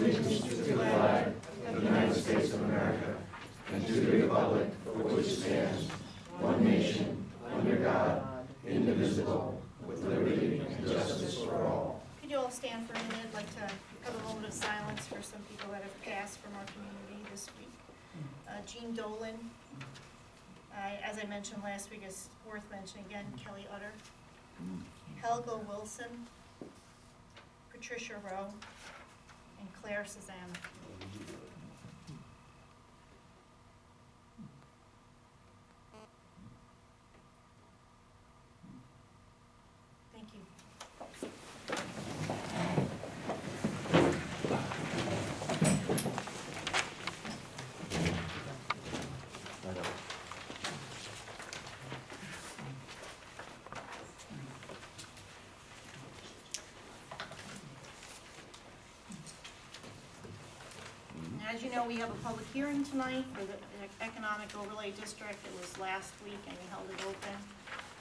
allegiance to the flag of the United States of America and to the republic for which it stands, one nation, under God, indivisible, with liberty and justice for all. Could you all stand for a minute? I'd like to have a moment of silence for some people that have passed from our community this week. Jean Dolan, as I mentioned last week, it's worth mentioning again, Kelly Utter, Helga Wilson, Patricia Rowe, and Claire Cezanne. Thank you. As you know, we have a public hearing tonight for the Economic Overlay District. It was last week and we held it open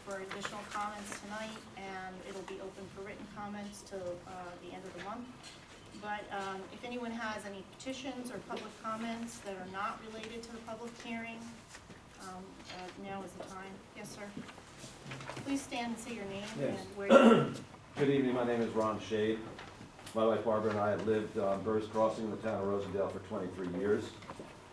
for additional comments tonight, and it'll be open for written comments till the end of the month. But if anyone has any petitions or public comments that are not related to the public hearing, now is the time. Yes, sir. Please stand and say your name. Yes. And where you're. Good evening, my name is Ron Shade. My wife Barbara and I have lived on Burrs Crossing in the town of Rosendale for 23 years.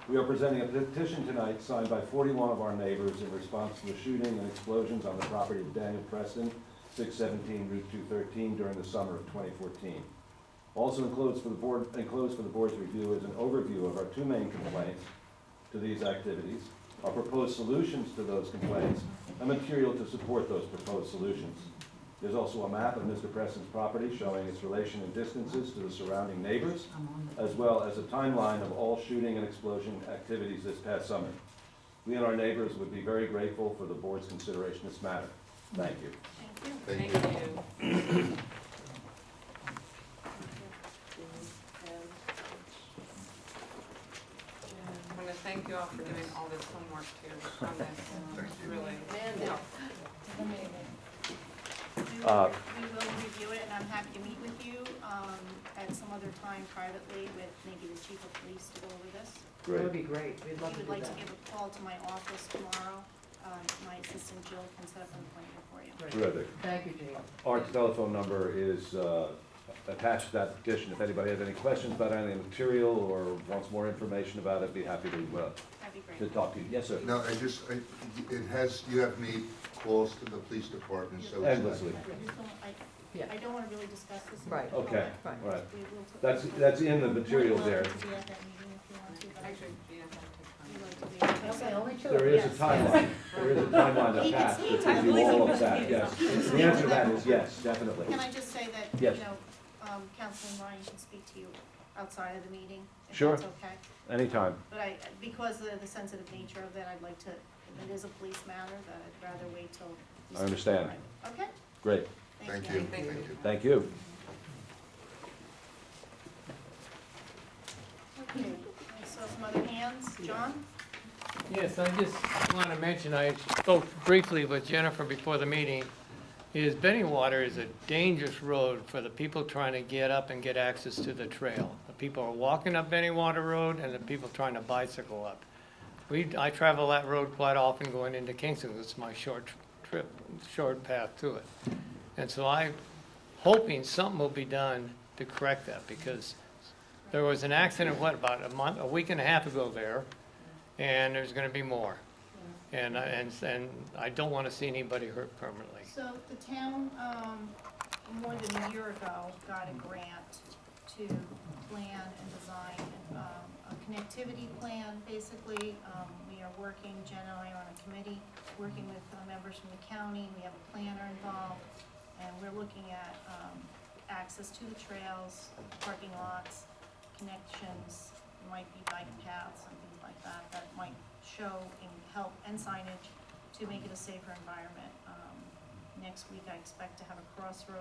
We are presenting a petition tonight signed by 41 of our neighbors in response to the shooting and explosions on the property of Daniel Preston, 617 Route 213 during the summer of 2014. Also enclosed for the board's review is an overview of our two main complaints to these activities, our proposed solutions to those complaints, and material to support those proposed solutions. There's also a map of Mr. Preston's property showing its relation and distances to the surrounding neighbors, as well as a timeline of all shooting and explosion activities this past summer. We and our neighbors would be very grateful for the board's consideration of this matter. Thank you. Thank you. Thank you. I want to thank you all for doing all this homework too on this. Really. We will review it, and I'm happy to meet with you at some other time privately with maybe the chief of police to go over this. That would be great. We'd love If to you do would like that. to give a call to my office tomorrow, my assistant Jill can set up an appointment for you. Great. Terrific. Thank you, Jean. Our telephone number is attached to that petition. If anybody has any questions about any material or wants more information about it, be happy That'd be to great. talk to you. Yes, sir. No, you have made calls to the police department, so. it's- Endlessly. Yeah. I don't want to really discuss this. in Right. public. Okay, Fine. all right. We will That's in the material there. You're welcome to be at that meeting if you want to, but Actually, Jeanne has to you'd like to be. Okay, only two. There is a Yes. timeline. There is a timeline that passed that gives you all of that, yes. The answer to that is yes, definitely. Can I just say that, Yes. you know, Councilman Ryan can speak to you outside of the meeting, if Sure. that's okay? Anytime. But because of the sensitive nature of that, I'd like to, if it is a police matter, that I'd rather wait till. you I understand. speak to Ryan. Okay? Great. Thank you, Thank you. thank you. Thank you. Okay, I saw some other hands. John? Yes, I just want to mention, I spoke briefly with Jennifer before the meeting, is Binnewater is a dangerous road for the people trying to get up and get access to the trail. The people are walking up Binnewater Road and the people trying to bicycle up. I travel that road quite often going into Kingston. It's my short path to it. And so I'm hoping something will be done to correct that, because there was an accident, about a week and a half ago there, and there's gonna be more. And I don't wanna see anybody hurt permanently. So the town, more than a year ago, got a grant to plan and design a connectivity plan, basically. We are working, Jen and I are on a committee, working with members from the county. We have a planner involved, and we're looking at access to the trails, parking lots, connections, might be bike paths and things like that, that might show and help, and signage to make it a safer environment. Next week, I expect to have a crossing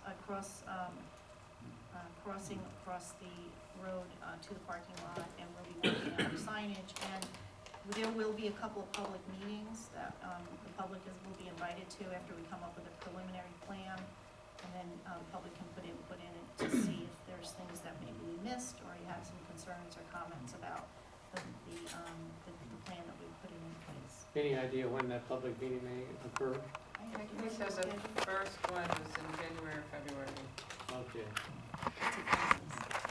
across the road to the parking lot, and we'll be working on signage. And there will be a couple of public meetings that the public will be invited to after we come up with a preliminary plan, and then the public can put input in it to see if there's things that maybe we missed or have some concerns or comments about the plan that we're putting in place. Any idea when that public meeting may occur? He says the first one was in January or February. Okay,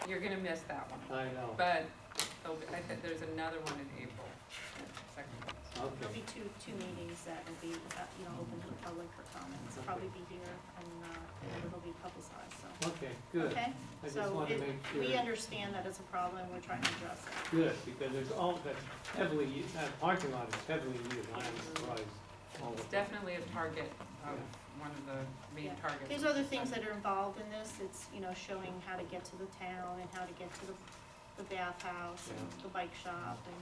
You're gonna miss that one, I know. but I think there's another one in April, second one. There'll Okay, be two meetings that will be, open to the public for comments. Probably be here and it'll be publicized, so. okay, good. Okay, I just so wanted to make sure. we understand that it's a problem, we're trying to address it. Good, because there's all, that's heavily, that parking lot is heavily used, I am surprised. all the It's time. definitely a target of one of the main Yeah. targets. There's other things that are involved in this, it's, showing how to get to the town and how to get to the bathhouse and Yeah. the bike shop and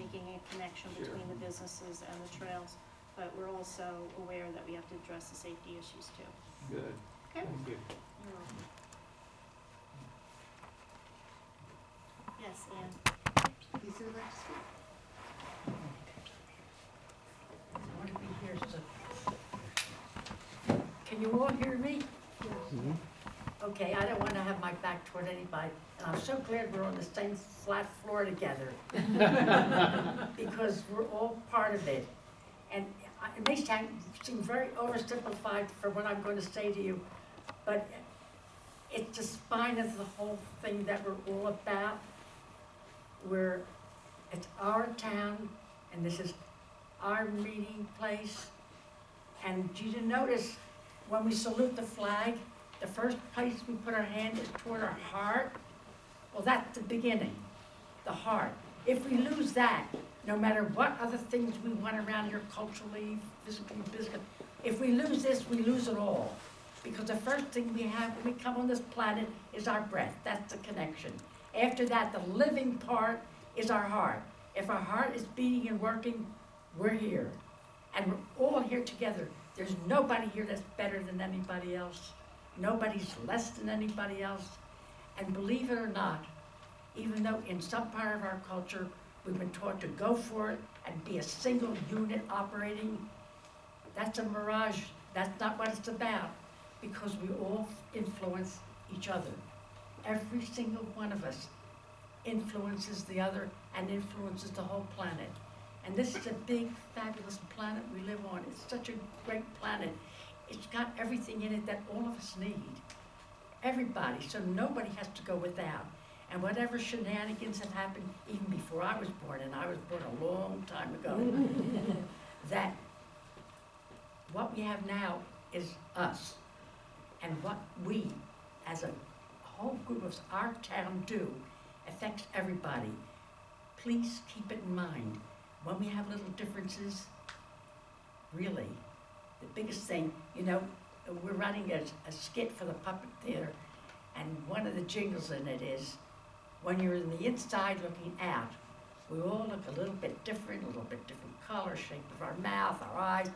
making a connection Sure. between the businesses and the trails. But we're also aware that we have to address the safety issues too. Good, Okay? thank you. You're welcome. Yes, Ann? These are like sweet. I want to be here, so. Can you all hear me? Okay, I don't want to have my back toward anybody, and I'm so glad we're on the same flat floor together. Because we're all part of it. And it may seem very oversimplified for what I'm going to say to you, but it's the spine of the whole thing that we're all about. It's our town, and this is our meeting place. And you didn't notice, when we salute the flag, the first place we put our hand is toward our heart. Well, that's the beginning, the heart. If we lose that, no matter what other things we want around here culturally, physically, if we lose this, we lose it all. Because the first thing we have when we come on this planet is our breath. That's the connection. After that, the living part is our heart. If our heart is beating and working, we're here. And we're all here together. There's nobody here that's better than anybody else. Nobody's less than anybody else. And believe it or not, even though in some part of our culture we've been taught to go for it and be a single unit operating, that's a mirage. That's not what it's about, because we all influence each other. Every single one of us influences the other and influences the whole planet. And this is a big, fabulous planet we live on. It's such a great planet. It's got everything in it that all of us need. Everybody, so nobody has to go without. And whatever shenanigans have happened even before I was born, and I was born a long time ago, that what we have now is us. And what we, as a whole group of our town do, affects everybody. Please keep it in mind. When we have little differences, really, the biggest thing, we're running a skit for the puppet theater, and one of the jingles in it is, when you're in the inside looking out, we all look a little bit different color, shape of our mouth, our eyes,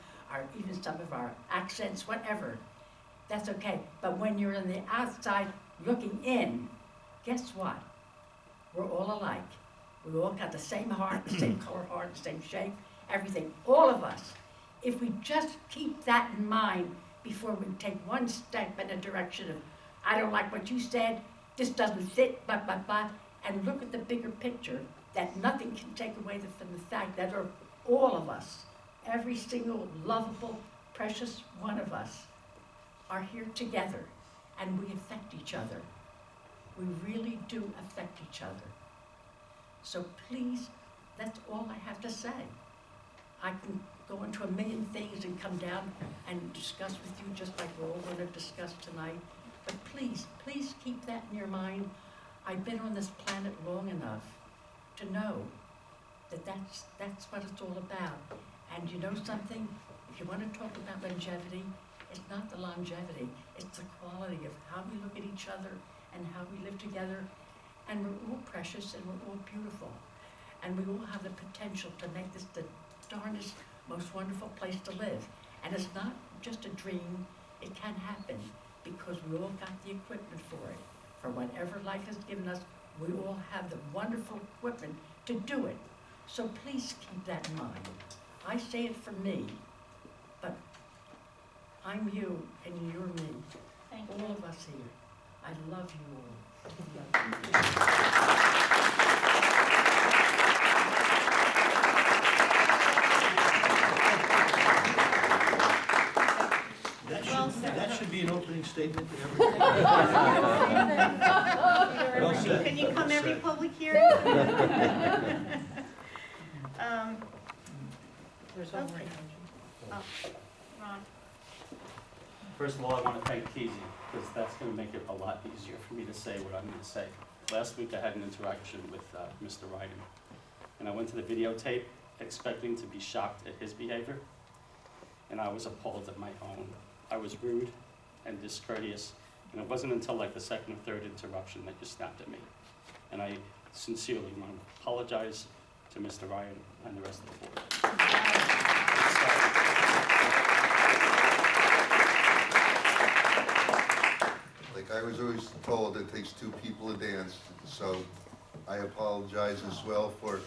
even some of our accents, whatever. That's okay. But when you're in the outside looking in, guess what? We're all alike. We all got the same heart, the same color heart, the same shape, everything, all of us. If we just keep that in mind before we take one step in a direction of, I don't like what you said, this doesn't fit, blah, blah, blah, and look at the bigger picture, that nothing can take away from the fact that all of us, every single lovable, precious one of us, are here together, and we affect each other. We really do affect each other. So please, that's all I have to say. I can go into a million things and come down and discuss with you just like we're all going to discuss tonight. But please, please keep that in your mind. I've been on this planet long enough to know that that's what it's all about. And you know something? If you want to talk about longevity, it's not the longevity, it's the quality of how we look at each other and how we live together. And we're all precious and we're all beautiful. And we all have the potential to make this the darndest, most wonderful place to live. And it's not just a dream, it can happen because we all got the equipment for it. For whatever life has given us, we all have the wonderful equipment to do it. So please keep that in mind. I say it for me, but I'm you and you're me. Thank All you. of us here. I love you all. opening statement and everything. Well said. Can you come Well every said. public hearing? There's one more. Oh, Ron, First of all, I want to thank Keezy, because that's going to make it a lot easier for me to say what I'm going to say. Last week, I had an interaction with Mr. Ryden, and I went to the videotape expecting to be shocked at his behavior, and I was appalled at my own. I was rude and discourteous, and it wasn't until like the second or third interruption that you snapped at me. And I sincerely want to apologize to Mr. Ryan and the rest of the board. Like I was always told, it takes two people to dance, so I apologize as well for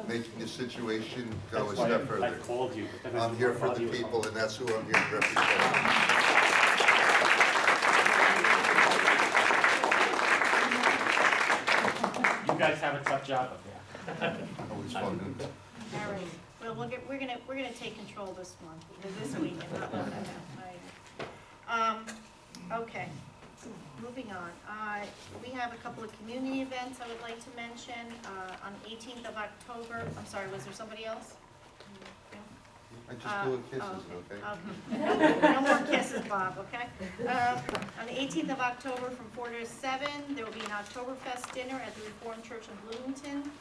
making the situation go a That's why step I further. called you. but then I I'm here didn't for want the to bother you. people, and that's who I'm here to represent. You guys have a tough job up there. Always fun. all right, well, we're gonna take control this month, this week, and not let that happen. Okay, moving on. We have a couple of community events I would like to mention. On 18th of October, I'm sorry, was there somebody else? I just do kisses, okay? Okay. No more kisses, Bob, okay? On the 18th of October from 4 to 7, there will be an Oktoberfest dinner at the Reformed Church in Bloomington.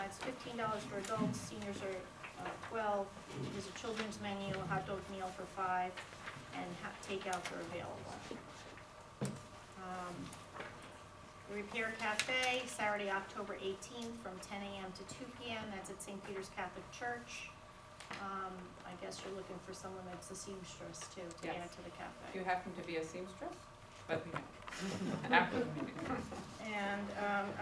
It's $15 for adults, seniors are 12. There's a children's menu, a hot dog meal for 5, and takeouts are available. The Repair Cafe, Saturday, October 18th from 10 a.m. to 2 p.m. That's at St. Peter's Catholic Church. I guess you're looking for someone that's a seamstress too, to get Yes. into the If cafe. you happen to be a seamstress, let me know. After the meeting. And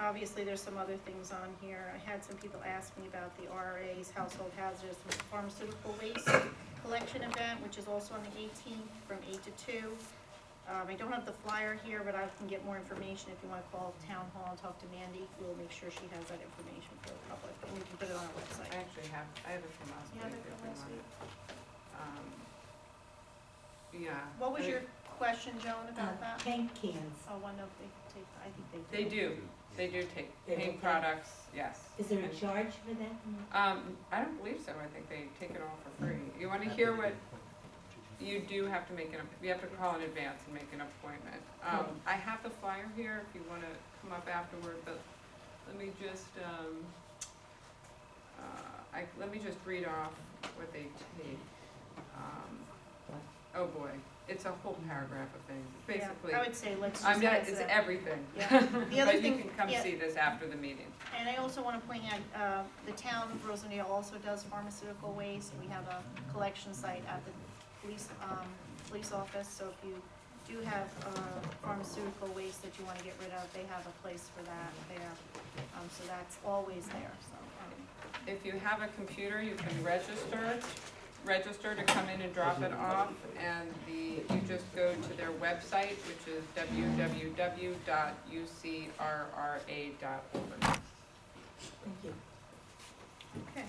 obviously, there's some other things on here. I had some people ask me about the RA's Household Hazardous Pharmaceutical Waste Collection event, which is also on the 18th from 8 to 2. I don't have the flyer here, but I can get more information if you want to call Town Hall and talk to Mandy. We'll make sure she has that information for the public, and we can put it on our website. I actually have, I have it from last You week. have it if from you last want week? it. Yeah. What was I- your question, Joan, about that? Paint cans. Oh, one of they take, I think They do take They paint will take- products, yes. Is there a And- charge for that? I don't believe so, I think they take it all for free. You wanna hear what, you do have to you have to call in advance and make an appointment. I have the flyer here if you wanna come up afterward, but let me just, let me just read off what they take. Oh boy, it's a whole paragraph of things, it's Yeah, basically, I would say let's just. I'm not, pass it's that. everything. Yeah. The other But you thing- can come yeah. see this after the meeting. And I also want to point out, the town of Rosendale also does pharmaceutical waste. We have a collection site at the police office, so if you do have pharmaceutical waste that you want to get rid of, they have a place for that there. So that's always there, so. If you have a computer, you can register to come in and drop it off, and you just go to their website, which is www.ucrra.org. Thank you. Okay.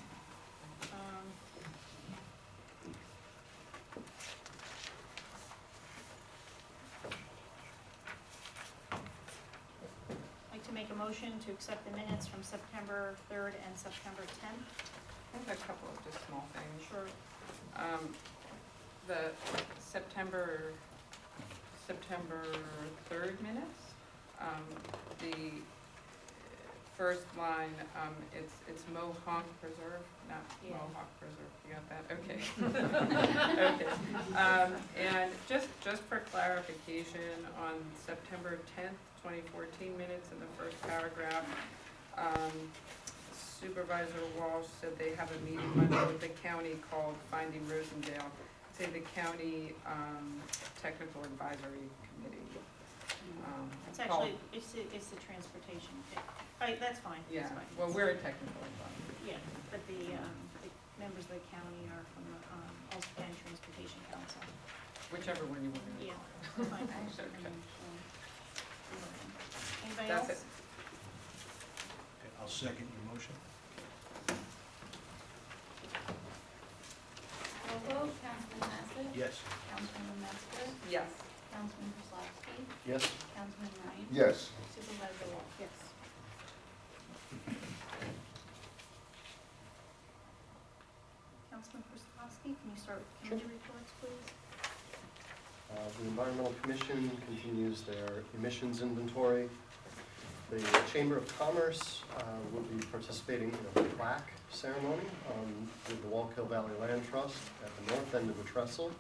I'd like to make a motion to accept the minutes from September 3rd and September 10th. I have a couple of just small things. Sure. The September 3rd minutes, the first line, it's Mohawk Preserve, not Yeah. Mohawk Preserve, you got that, okay. Okay, and just for clarification, on September 10th, 2014 minutes in the first paragraph, Supervisor Walsh said they have a meeting Monday with the county called Finding Rosendale. Say the county technical advisory committee. It's actually, it's the transportation. Right, that's fine, that's Yeah, fine. well, we're a technical advisor. Yeah, but the members of the county are from the Ulster County Transportation Council. Whichever one you want to Yeah, call that's fine. That's okay. Anybody That's else? it. Okay, I'll second your motion. Roll vote, Councilman Hassett? Yes. Councilwoman Metzger, Yes. Councilman Pryslopski, Yes. Councilman Ryan, Yes. Supervisor Walsh. Yes. Councilman Pryslopski, can you start with committee reports, please? The Environmental Commission continues their emissions inventory. The Chamber of Commerce will be participating in a plaque ceremony with the Wallkill Valley Land Trust at the north end of the trestle,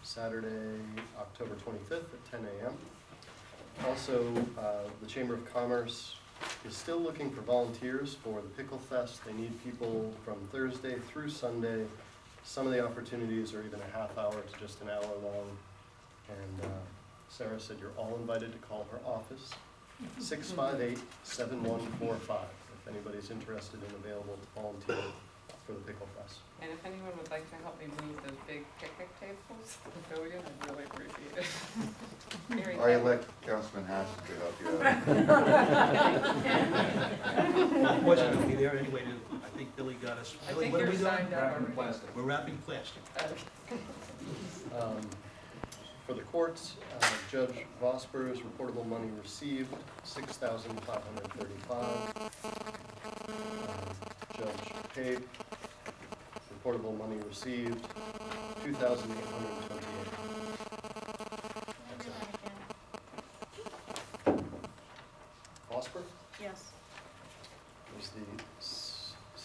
Saturday, October 25th at 10 a.m. Also, the Chamber of Commerce is still looking for volunteers for the Pickle Fest. They need people from Thursday through Sunday. Some of the opportunities are even a half hour to just an hour long. And Sarah said you're all invited to call her office, 658-7145, if anybody's interested and available to volunteer for the Pickle Fest. And if anyone would like to help me move those big picnic tables to the pavilion, I'd really appreciate it. Very I good. elect Councilman Hassett to help you out. Unfortunately, we'll be there anyway to, I think Billy got us. I Billy, think what are you're we doing? signed up Wrapping already. plastic. We're wrapping plastic. For the courts, Judge Vosper's reportable money received, $6,535. Judge Pape, reportable money received, $2,828. Can I do that again? Vosper Yes. was the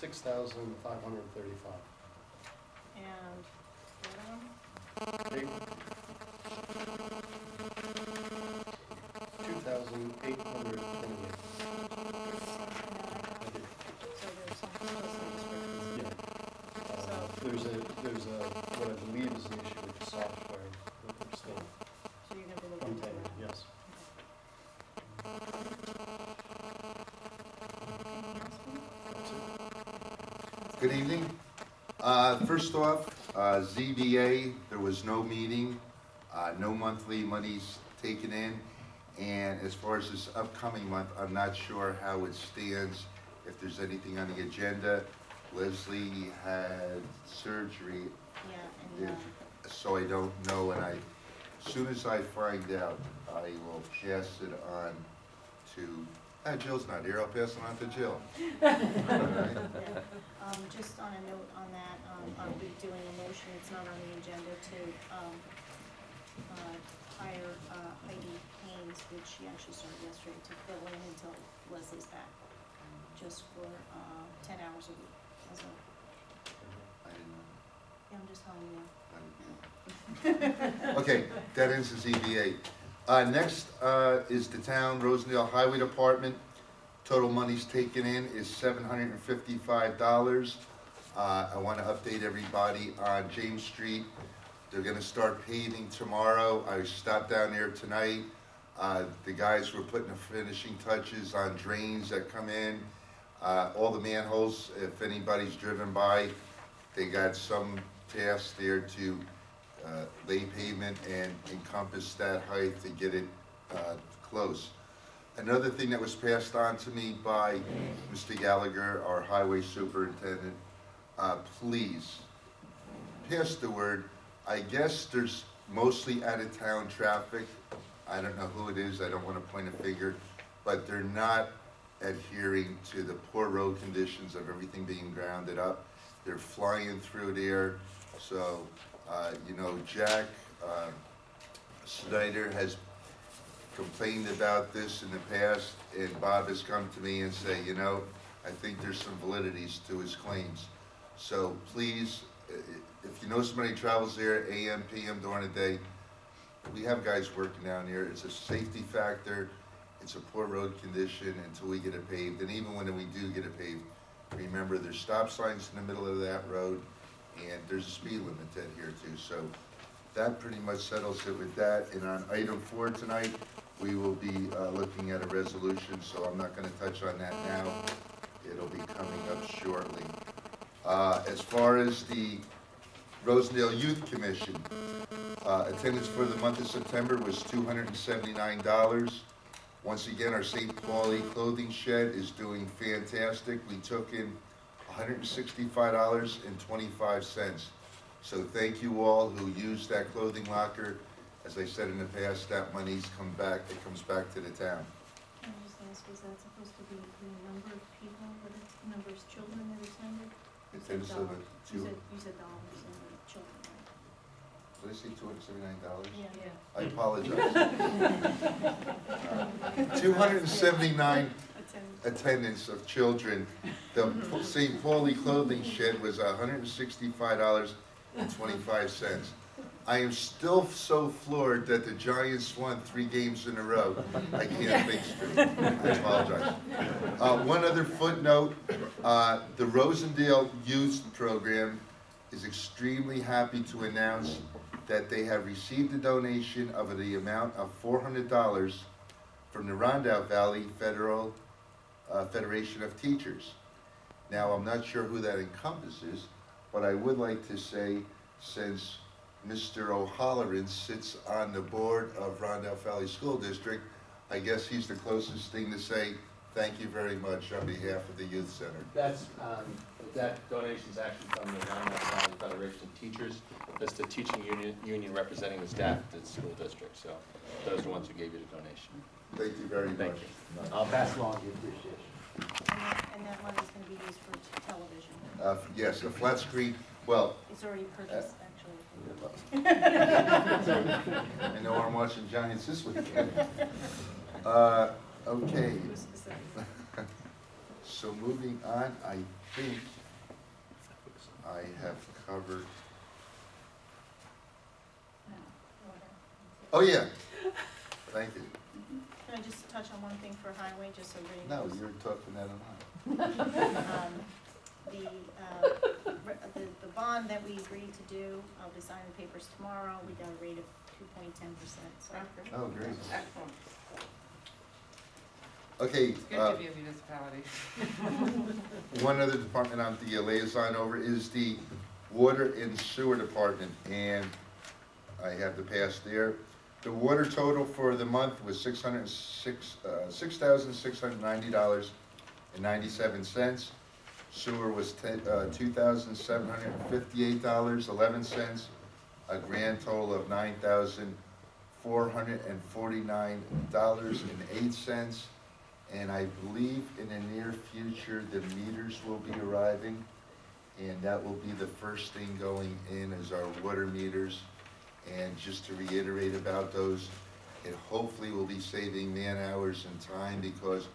$6,535. And the other one? Pape, $2,828. So there's some descriptions. There's a, what I believe is an issue with the software that we're still So you're gonna be looking into contending, that? yes. Anything else, please? Good evening. First off, ZBA, there was no meeting, no monthly monies taken in. And as far as this upcoming month, I'm not sure how it stands, if there's anything on the agenda. Leslie had surgery, Yeah, and, so I don't know, and as soon as I find out, I will pass it on to, Jill's not here, I'll pass it on to Jill. All right. yeah. Just on a note on that, I'll be doing a motion, it's not on the agenda, to, hire, Heidi Haynes, which she actually started yesterday, to fill in until Leslie's back, just for, 10 hours a week, as a, I didn't know. yeah, I'm just telling you. Okay, that ends the ZBA. Next is the town Rosendale Highway Department. Total monies taken in is $755. I want to update everybody on James Street. They're going to start paving tomorrow. I stopped down there tonight. The guys were putting the finishing touches on drains that come in. All the manholes, if anybody's driven by, they got some task there to lay pavement and encompass that height to get it close. Another thing that was passed on to me by Mr. Gallagher, our highway superintendent, please pass the word. I guess there's mostly out-of-town traffic. I don't know who it is, I don't want to point a finger, but they're not adhering to the poor road conditions of everything being grounded up. They're flying through there, so Jack Snyder has complained about this in the past, and Bob has come to me and say, I think there's some validities to his claims. So please, if you know somebody who travels there, AM, PM during the day, we have guys working down there. It's a safety factor. It's a poor road condition until we get it paved. And even when we do get it paved, remember there's stop signs in the middle of that road, and there's a speed limit to adhere to. So that pretty much settles it with that. And on item 4 tonight, we will be looking at a resolution, so I'm not going to touch on that now. It'll be coming up shortly. As far as the Rosendale Youth Commission, attendance for the month of September was $279. Once again, our St. Pauli clothing shed is doing fantastic. We took in $165.25. So thank you all who used that clothing locker. As I said in the past, that money's come back, it comes back to the town. Can I just ask, was that supposed to be the number of people, number of children that attended? You said It's $279. You said dollars and the children, right? Did I say $279? Yeah. I apologize. 279 attendance of children. The St. Pauli clothing shed was $165.25. I am still so floored that the Giants won 3 games in a row. I can't think straight. I apologize. One other footnote, the Rosendale Youth Program is extremely happy to announce that they have received a donation of the amount of $400 from the Rondell Valley Federation of Teachers. Now, I'm not sure who that encompasses, but I would like to say, since Mr. O'Halloran sits on the board of Rondell Valley School District, I guess he's the closest thing to say thank you very much on behalf of the Youth Center. That's, that donation's actually from the Rondell Valley Federation of Teachers. That's the teaching union representing the staff at the school district, so those are the ones who gave you the donation. Thank you very much. Thank you. I'll pass along the appreciation. And that money's gonna be used for television. Yes, a flat screen, well, It's already purchased, actually. I know I'm watching Giants this weekend. Okay. So moving on, I think I have covered. Oh, yeah. Thank you. Can I just touch on one thing for highway, just so everybody No, knows? you're talking that on. The bond that we agreed to do, I'll be signing the papers tomorrow, we got a rate of 2.10%, so. Oh, great. Excellent. Okay. It's good to be a municipality. One other department I'm the liaison over is the Water and Sewer Department, and I have the pass there. The water total for the month was $6,690.97. Sewer was $2,758.11. A grand total of $9,449.08. And I believe in the near future, the meters will be arriving, and that will be the first thing going in is our water meters. And just to reiterate about those, it hopefully will be saving man hours and time, because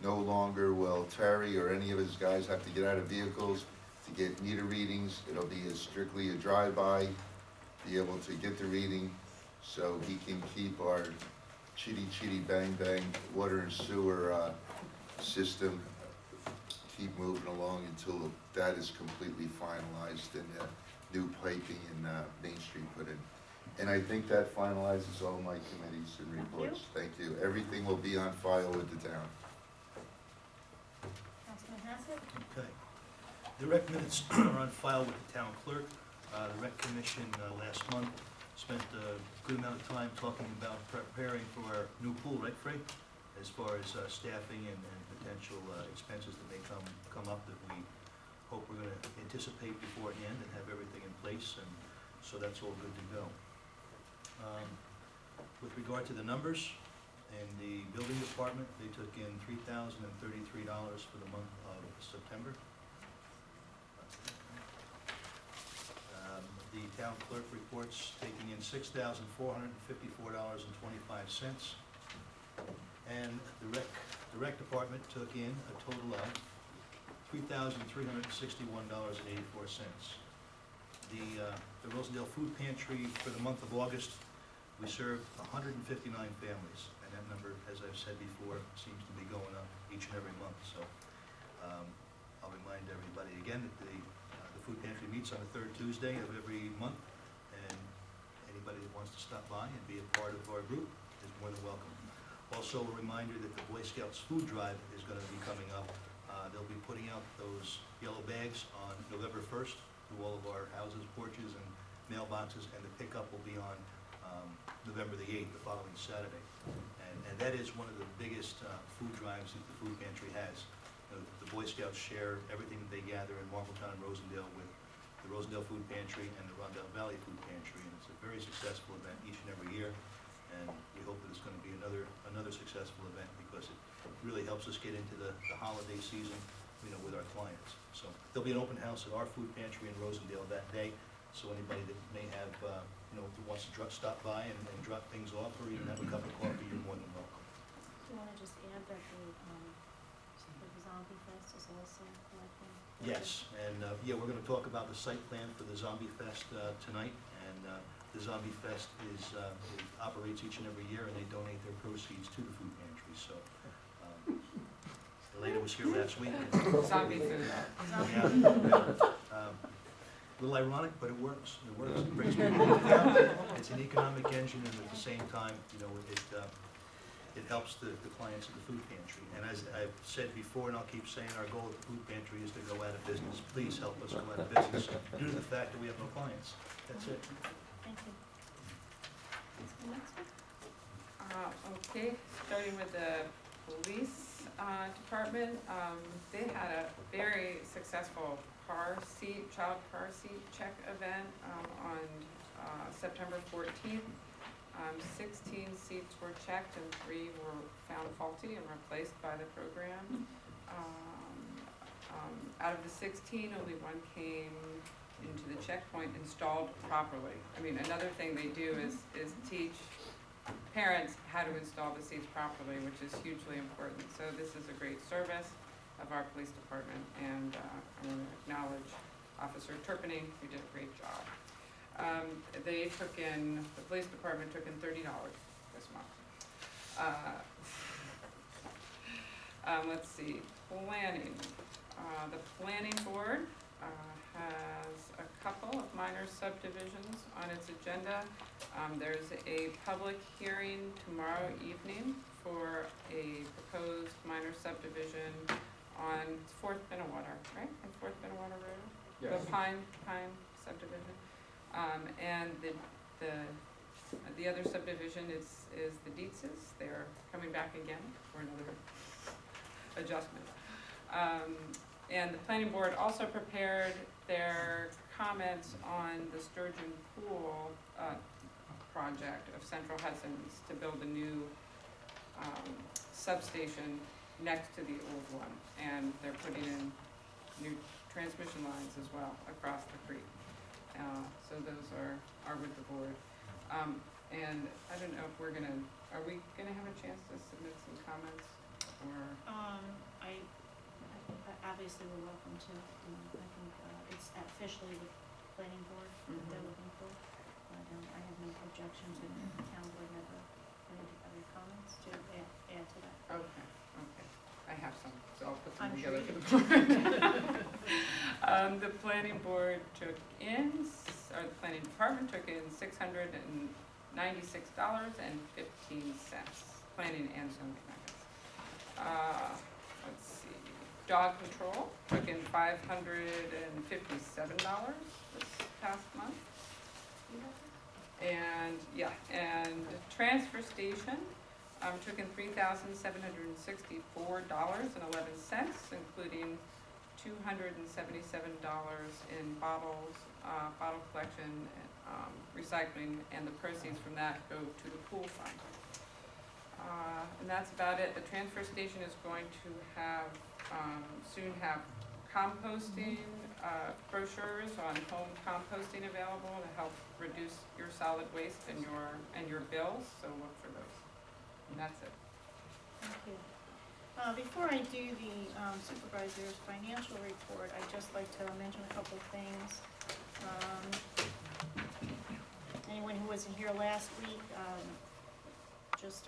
no longer will Terry or any of his guys have to get out of vehicles to get meter readings. It'll be strictly a drive-by, be able to get the reading, so he can keep our chitty bang water and sewer system keep moving along until that is completely finalized and new piping and Main Street put in. And I think that finalizes all my committees and reports. Thank you. Everything will be on file with the town. Councilman Hassett? Okay. The rec minutes are on file with the town clerk. The rec commission last month spent a good amount of time talking about preparing for our new pool, right, Frank? As far as staffing and potential expenses that may come up that we hope we're gonna anticipate beforehand and have everything in place, and so that's all good to go. With regard to the numbers, in the building department, they took in $3,033 for the month of September. The town clerk reports taking in $6,454.25. And the rec department took in a total of $3,361.84. The Rosendale Food Pantry for the month of August, we served 159 families, and that number, as I've said before, seems to be going up each and every month. So I'll remind everybody again that the food pantry meets on the third Tuesday of every month, and anybody that wants to stop by and be a part of our group is more than welcome. Also, a reminder that the Boy Scouts food drive is going to be coming up. They'll be putting out those yellow bags on November 1st to all of our houses, porches, and mailboxes, and the pickup will be on November the 8th, the following Saturday. And that is one of the biggest food drives that the food pantry has. The Boy Scouts share everything that they gather in Marpletown and Rosendale with the Rosendale Food Pantry and the Rondell Valley Food Pantry, and it's a very successful event each and every year, and we hope that it's going to be another successful event because it really helps us get into the holiday season, you know, with our clients. So there'll be an open house at our food pantry in Rosendale that day, so anybody that may have, you know, who wants to stop by and drop things off or even have a cup of coffee, you're more than welcome. Do you wanna just add that the Zombie Fest is also collecting? Yes, and, yeah, we're gonna talk about the site plan for the Zombie Fest, tonight, and, the Zombie Fest it operates each and every year, and they donate their proceeds to the food pantry, so, the lady was here last week. Zombie food. A little ironic, but it works, it works, it brings people into town, it's an economic engine, and at the same time, you know, it helps the clients of the food pantry. And as I've said before, and I'll keep saying, our goal at the food pantry is to go out of business. Please help us go out of business due to the fact that we have no clients. That's it. Thank you. Okay, starting with the police department, they had a very successful child car seat check event on September 14th. 16 seats were checked and 3 were found faulty and replaced by the program. Out of the 16, only 1 came into the checkpoint installed properly. I mean, another thing they do is teach parents how to install the seats properly, which is hugely important. So this is a great service of our police department, and I want to acknowledge Officer Turpinning, who did a great job. The police department took in $30 this month. Let's see, planning. The planning board has a couple of minor subdivisions on its agenda. There's a public hearing tomorrow evening for a proposed minor subdivision on 4th Binnewater, right? On 4th Binnewater Road? Yes. The Pine subdivision. And the other subdivision is the Dietzes. They're coming back again for another adjustment. And the planning board also prepared their comments on the Sturgeon Pool project of Central Hudson's to build a new substation next to the old one. And they're putting in new transmission lines as well across the creek. So those are with the board. And I don't know if are we gonna have a chance to submit some comments or? Obviously, we're welcome to, I think, it's officially the planning board that they're looking for. But I have no objections if the town board member, any other comments to add to that. Okay. I have some, so I'll put them I'm together sure for the board. The planning board took in, or the planning department took in $696.15. Planning and zoning, I guess. Let's see. Dog control took in $557 this past month. And transfer station took in $3,764.11, including $277 in bottles, bottle collection, recycling, and the proceeds from that go to the pool fund. And that's about it. The transfer station is going to have soon have composting brochures on home composting available to help reduce your solid waste and your bills. So look for those. And that's it. Thank you. Before I do the supervisor's financial report, I'd just like to mention a couple of things. Anyone who wasn't here last week, just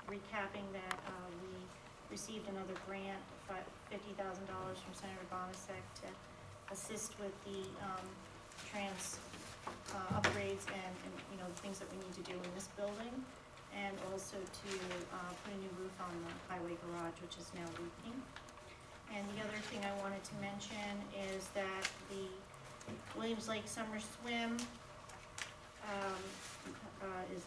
recapping that we received another grant, $50,000 from Senator Bonasek to assist with the upgrades and things that we need to do in this building, and also to put a new roof on the highway garage, which is now leaking. And the other thing I wanted to mention is that the Williams Lake Summer Swim is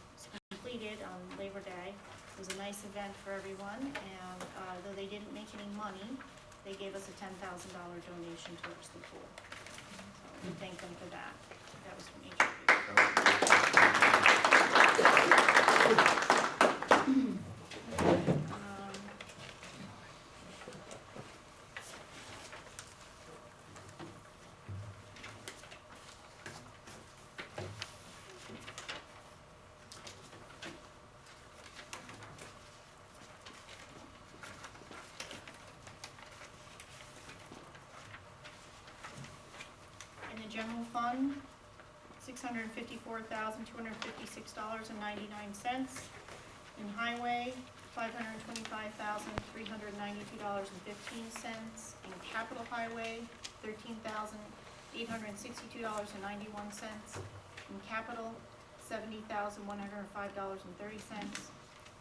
completed on Labor Day. It was a nice event for everyone, and though they didn't make any money, they gave us a $10,000 donation towards the pool. So and thank them for that. That was from HRB. In the general fund, $654,256.99. In highway, $525,392.15. In capital highway, $13,862.91. In capital, $70,105.30.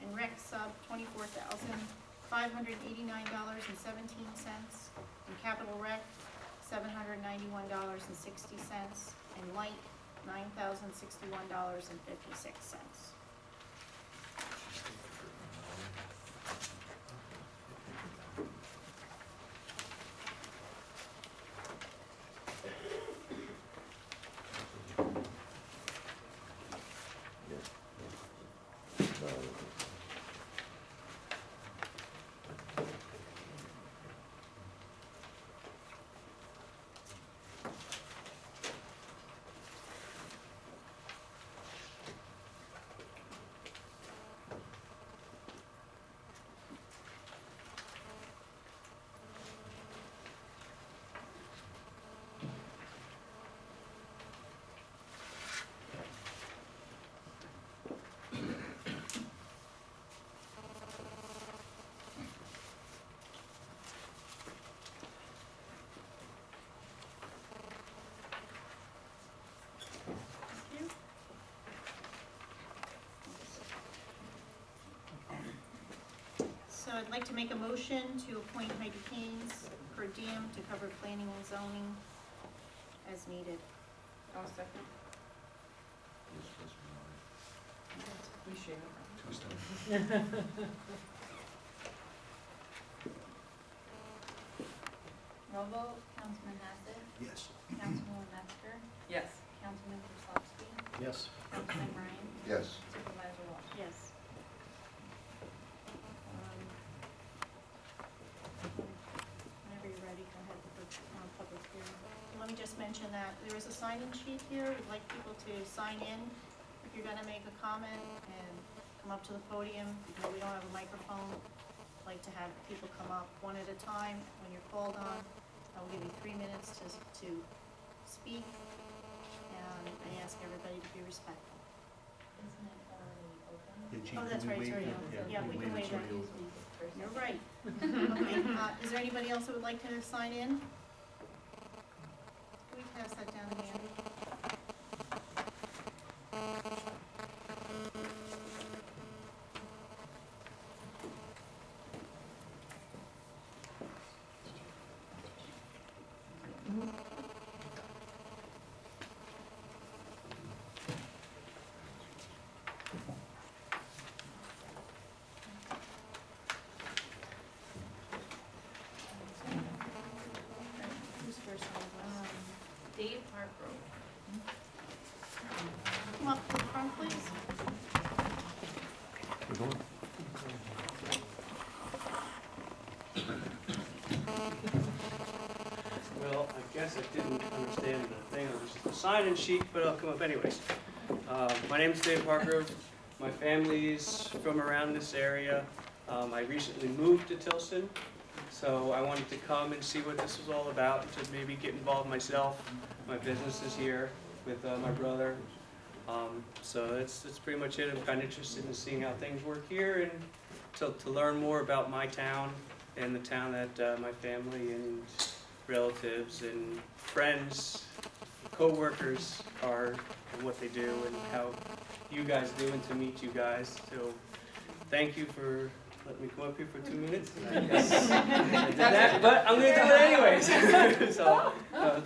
In rec sub, $24,589.17. In capital rec, $791.60. And light, $9,061.56. So I'd like to make a motion to appoint Heidi Haynes per diem to cover planning and zoning as needed. I'll second. We share. Roll vote, Councilman Hassett, Yes. Councilwoman Metzger, Yes. Councilman Pryslopski, Yes. Councilman Ryan, Yes. Supervisor Walsh. Yes. Whenever you're ready, go ahead with the public hearing. Let me just mention that there is a sign-in sheet here. We'd like people to sign in if you're gonna make a comment and come up to the podium. Even though we don't have a microphone, I'd like to have people come up one at a time. When you're called on, I will give you 3 minutes to speak, and I ask everybody to be respectful. Isn't it already open? Yeah, Jeanne, Oh, that's can right, we it's waive already that? open. Yeah, we can it, waive it's that. already open. You're right. Okay, is there anybody else that would like to sign in? Can we pass that down to Andy? Who's first on the list? Dave Hardgrove. Come up to the front, please. Well, I guess I didn't understand the thing, it was just a sign-in sheet, but I'll come up anyways. My name's Dave Hardgrove. My family's from around this area. I recently moved to Tilson, so I wanted to come and see what this was all about, to maybe get involved myself. My business is here with my brother. So that's pretty much it. I'm kind of interested in seeing how things work here and to learn more about my town and the town that my family and relatives and friends, co-workers are, and what they do and how you guys do, and to meet you guys. So thank you for letting me come up here for 2 minutes. I did that, but I'm going to do it anyways. So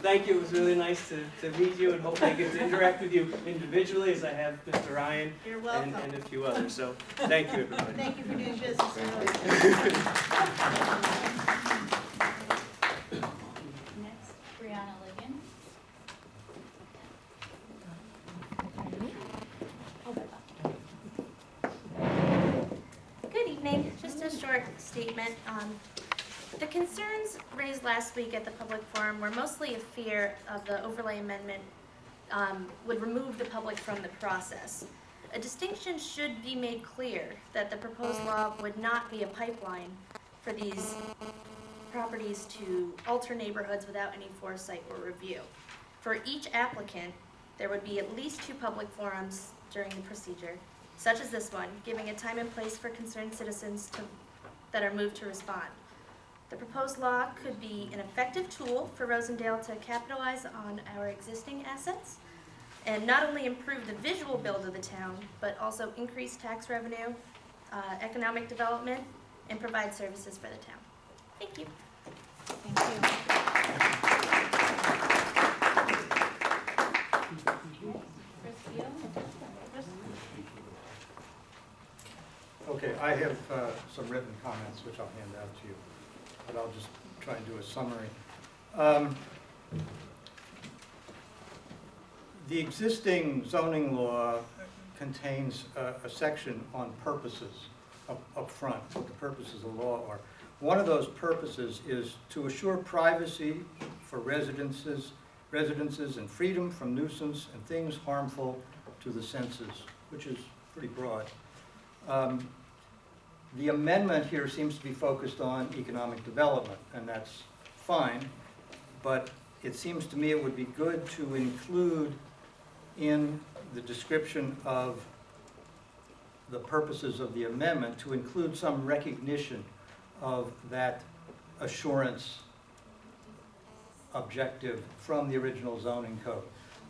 thank you. It was really nice to meet you, and hopefully I get to interact with you individually as I have Mr. Ryan You're welcome. and a few others. So thank you, everybody. Thank you for doing business. Next, Breanna Liggan. short statement. The concerns raised last week at the public forum were mostly a fear of the overlay amendment would remove the public from the process. A distinction should be made clear that the proposed law would not be a pipeline for these properties to alter neighborhoods without any foresight or review. For each applicant, there would be at least 2 public forums during the procedure, such as this one, giving a time and place for concerned citizens that are moved to respond. The proposed law could be an effective tool for Rosendale to capitalize on our existing assets and not only improve the visual build of the town, but also increase tax revenue, economic development, and provide services for the town. Thank you. Thank you. Okay, I have some written comments which I'll hand out to you, but I'll just try and do a summary. The existing zoning law contains a section on purposes up front, what the purposes of the law are. One of those purposes is to assure privacy for residences and freedom from nuisance and things harmful to the senses, which is pretty broad. The amendment here seems to be focused on economic development, and that's fine, but it seems to me it would be good to include in the description of the purposes of the amendment, to include some recognition of that assurance objective from the original zoning code.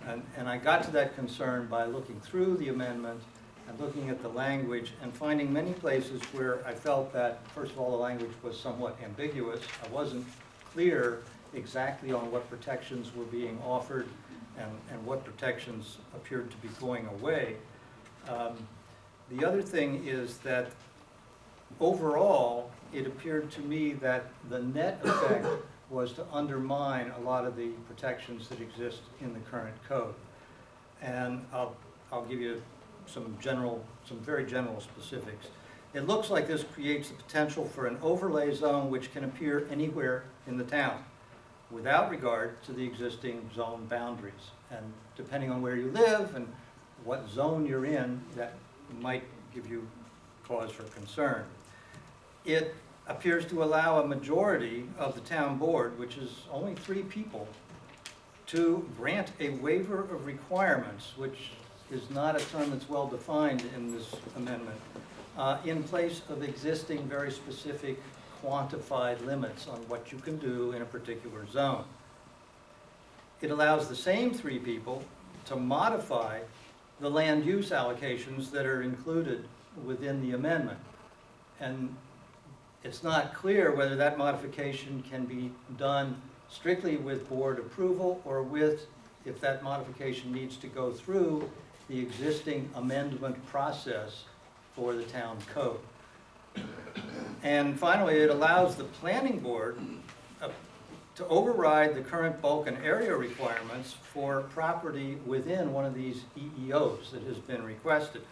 And I got to that concern by looking through the amendment and looking at the language and finding many places where I felt that, first of all, the language was somewhat ambiguous. I wasn't clear exactly on what protections were being offered and what protections appeared to be going away. The other thing is that overall, it appeared to me that the net effect was to undermine a lot of the protections that exist in the current code. And I'll give you some very general specifics. It looks like this creates the potential for an overlay zone which can appear anywhere in the town without regard to the existing zone boundaries. And depending on where you live and what zone you're in, that might give you cause for concern. It appears to allow a majority of the town board, which is only 3 people, to grant a waiver of requirements, which is not a term that's well defined in this amendment, in place of existing very specific quantified limits on what you can do in a particular zone. It allows the same 3 people to modify the land use allocations that are included within the amendment. And it's not clear whether that modification can be done strictly with board approval or with, if that modification needs to go through the existing amendment process for the town code. And finally, it allows the planning board to override the current bulk and area requirements for property within one of these EEOs that has been requested.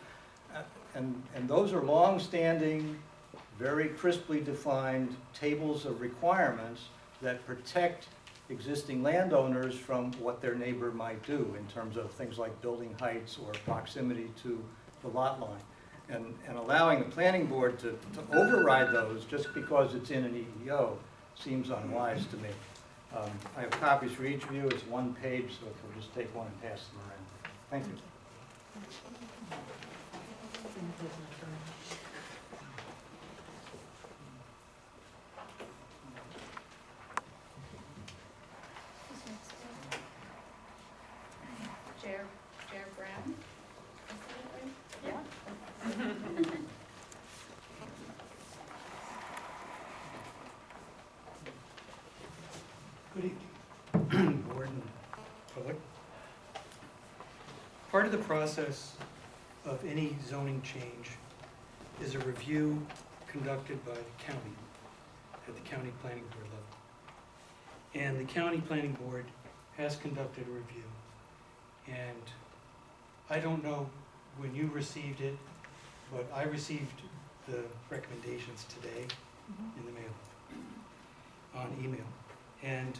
And those are long-standing, very crisply defined tables of requirements that protect existing landowners from what their neighbor might do in terms of things like building heights or proximity to the lot line. And allowing the planning board to override those just because it's in an EEO seems unwise to me. I have copies for each of you. It's 1 page, so if we'll just take one and pass them around. Thank you. Jere Brown. Good evening, board and public. Part of the process of any zoning change is a review conducted by the county at the county planning board level. And the county planning board has conducted a review. And I don't know when you received it, but I received the recommendations today in the mail, on email. And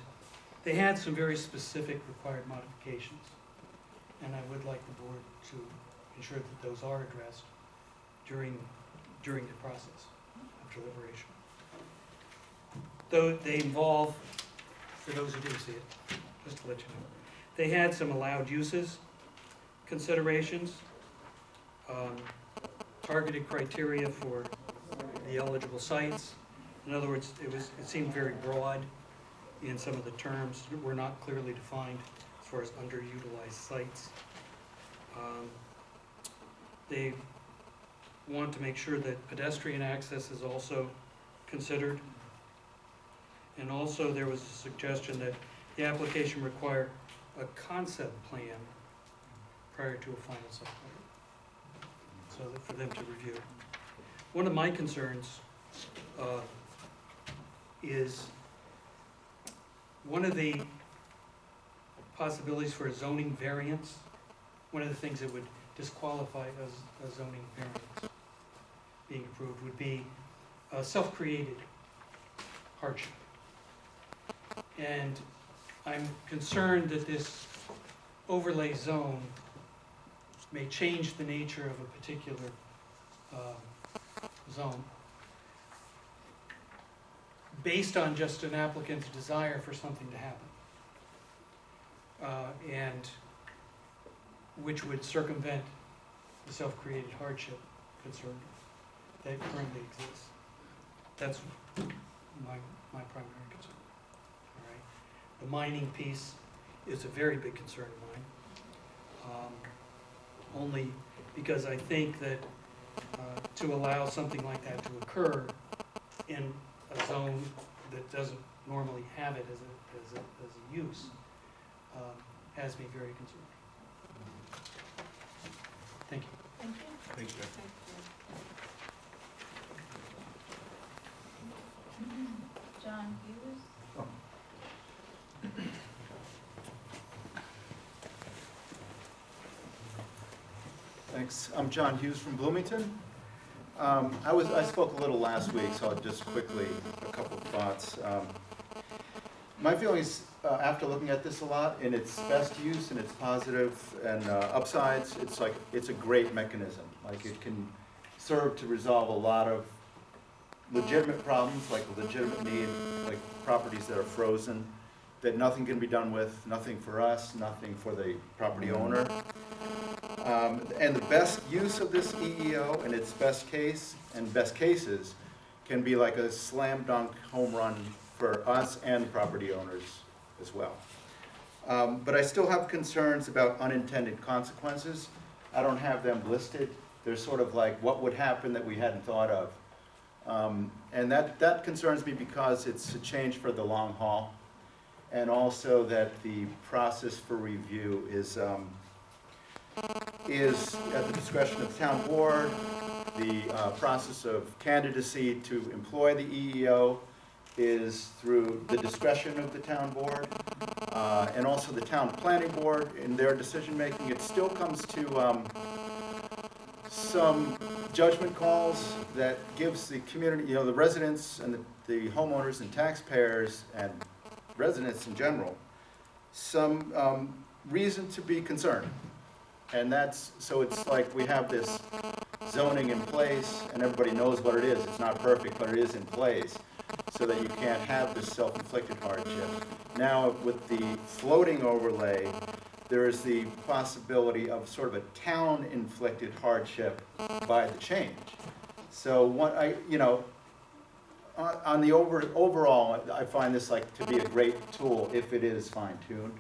they had some very specific required modifications. And I would like the board to ensure that those are addressed during the process of deliberation. Though they involve, for those who didn't see it, just to let you know, they had some allowed uses considerations, targeted criteria for the eligible sites. In other words, it seemed very broad in some of the terms that were not clearly defined as far as underutilized sites. They want to make sure that pedestrian access is also considered. And also there was a suggestion that the application require a concept plan prior to a final site plan, so that for them to review. One of my concerns is one of the possibilities for a zoning variance. One of the things that would disqualify a zoning variance being approved would be a self-created hardship. And I'm concerned that this overlay zone may change the nature of a particular zone based on just an applicant's desire for something to happen, and which would circumvent the self-created hardship concern that currently exists. That's my primary concern. All right. The mining piece is a very big concern of mine, only because I think that to allow something like that to occur in a zone that doesn't normally have it as a use has me very concerned. Thank you. Thank you. Thanks, Jeff. John Hughes? Thanks. I'm John Hughes from Bloomington. I spoke a little last week, so I'll just quickly, a couple of thoughts. My feelings after looking at this a lot, in its best use and its positive and upsides, it's a great mechanism. Like, it can serve to resolve a lot of legitimate problems, like a legitimate need, like properties that are frozen, that nothing can be done with, nothing for us, nothing for the property owner. And the best use of this EEO and its best case and best cases can be like a slam dunk home run for us and property owners as well. But I still have concerns about unintended consequences. I don't have them listed. They're sort of like what would happen that we hadn't thought of. And that concerns me because it's a change for the long haul, and also that the process for review is at the discretion of the town board. The process of candidacy to employ the EEO is through the discretion of the town board, and also the town planning board in their decision making. It still comes to some judgment calls that gives the community, the residents and the homeowners and taxpayers and residents in general some reason to be concerned. And so it's like we have this zoning in place and everybody knows what it is. It's not perfect, but it is in place so that you can't have this self-inflicted hardship. Now with the floating overlay, there is the possibility of sort of a town-inflicted hardship by the change. So on the overall, I find this to be a great tool if it is fine-tuned.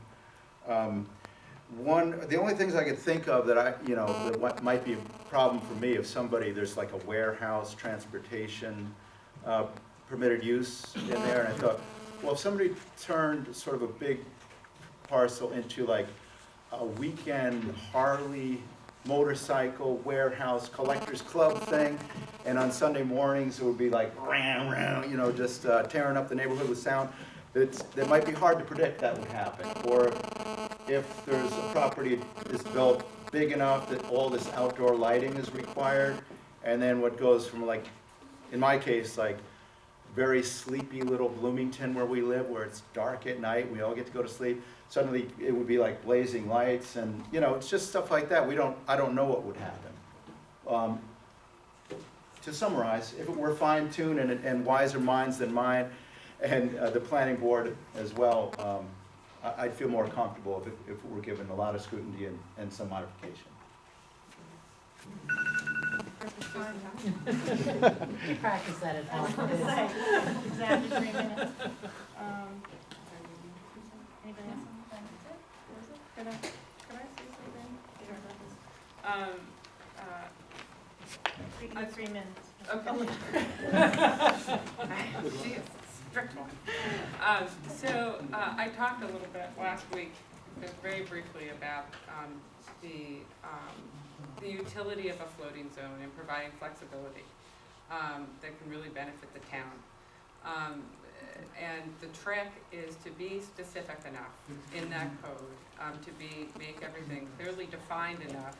The only things I could think of that might be a problem for me if there's like a warehouse, transportation, permitted use in there, and I thought, well, if somebody turned sort of a big parcel into like a weekend Harley motorcycle warehouse collectors club thing, and on Sunday mornings it would be like just tearing up the neighborhood with sound. That might be hard to predict that would happen. Or if there's a property is built big enough that all this outdoor lighting is required, and then what goes from, like, in my case, like very sleepy little Bloomington where we live, where it's dark at night, we all get to go to sleep. Suddenly it would be like blazing lights, and it's just stuff like that. I don't know what would happen. To summarize, if it were fine-tuned and wiser minds than mine, and the planning board as well, I'd feel more comfortable if it were given a lot of scrutiny and some modification. Practice that at home. Exactly 3 minutes. Anybody else? Could I say something? Speaking of 3 minutes. Okay. Strict one. So I talked a little bit last week, just very briefly, about the utility of a floating zone and providing flexibility that can really benefit the town. And the trick is to be specific enough in that code, to make everything clearly defined enough,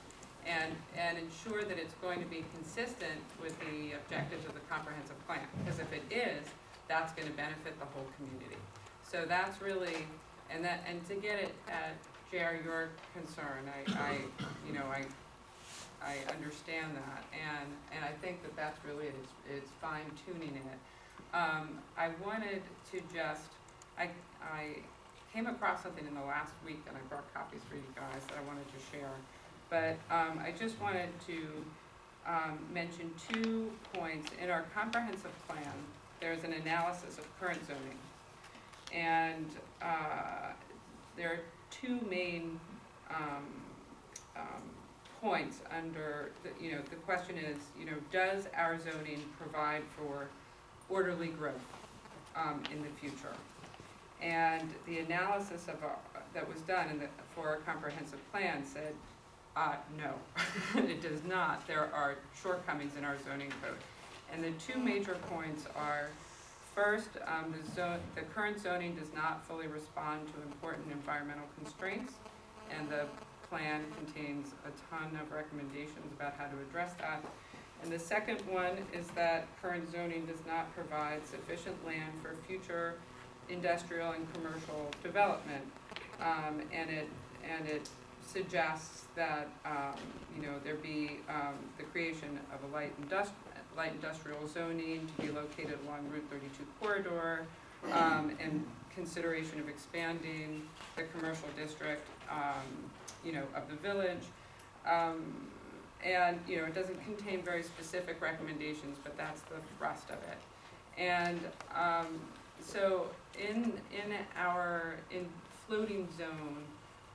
and ensure that it's going to be consistent with the objectives of the comprehensive plan. Because if it is, that's going to benefit the whole community. So that's really, and to get it at Jere, your concern, I understand that, and I think that that's really it. It's fine tuning it. I wanted to I came across something in the last week, and I brought copies for you guys that I wanted to share. But I just wanted to mention 2 points. In our comprehensive plan, there's an analysis of current zoning. And there are 2 main points under, the question is, does our zoning provide for orderly growth in the future? And the analysis that was done for our comprehensive plan said, no, it does not. There are shortcomings in our zoning code. And the 2 major points are, first, the current zoning does not fully respond to important environmental constraints, and the plan contains a ton of recommendations about how to address that. And the second one is that current zoning does not provide sufficient land for future industrial and commercial development, and it suggests that there be the creation of a light industrial zoning to be located along Route 32 corridor, and consideration of expanding the commercial district, of the village. And it doesn't contain very specific recommendations, but that's the thrust of it. And so in floating zone,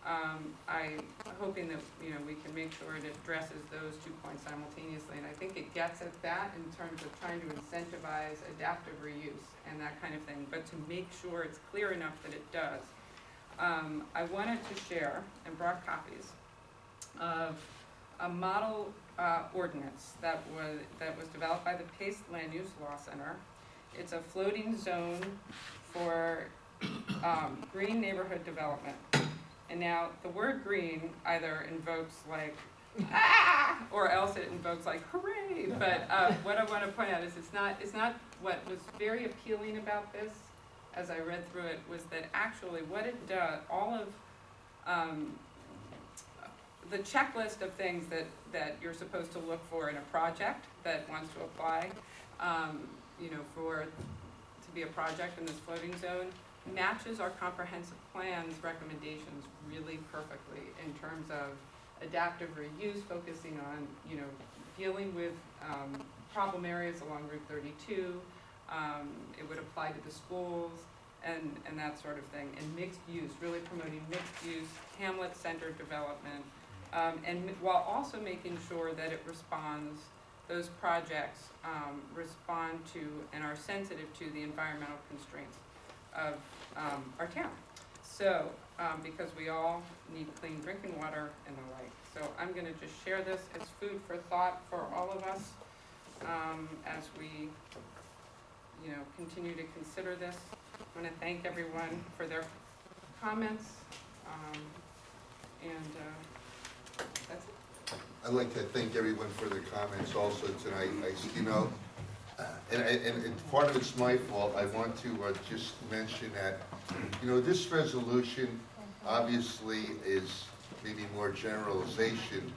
I'm hoping that we can make sure it addresses those 2 points simultaneously, and I think it gets at that in terms of trying to incentivize adaptive reuse and that kind of thing, but to make sure it's clear enough that it does. I wanted to share and brought copies of a model ordinance that was developed by the Pace Land Use Law Center. It's a floating zone for green neighborhood development. And now the word green either invokes like, or else it invokes like, hooray. But what I want to point out is it's not what was very appealing about this as I read through it was that actually what it does, all of the checklist of things that you're supposed to look for in a project that wants to apply, to be a project in this floating zone, matches our comprehensive plan's recommendations really perfectly in terms of adaptive reuse, focusing on, dealing with problem areas along Route 32. It would apply to the schools and that sort of thing. And mixed use, really promoting mixed use, hamlet-centered development, and while also making sure that it responds, those projects respond to and are sensitive to the environmental constraints of our town. So, because we all need clean drinking water and the like. So I'm going to just share this as food for thought for all of us as we, continue to consider this. I want to thank everyone for their comments, and that's it. I'd like to thank everyone for their comments also tonight. And part of it's my fault. I want to just mention that, this resolution obviously is maybe more generalization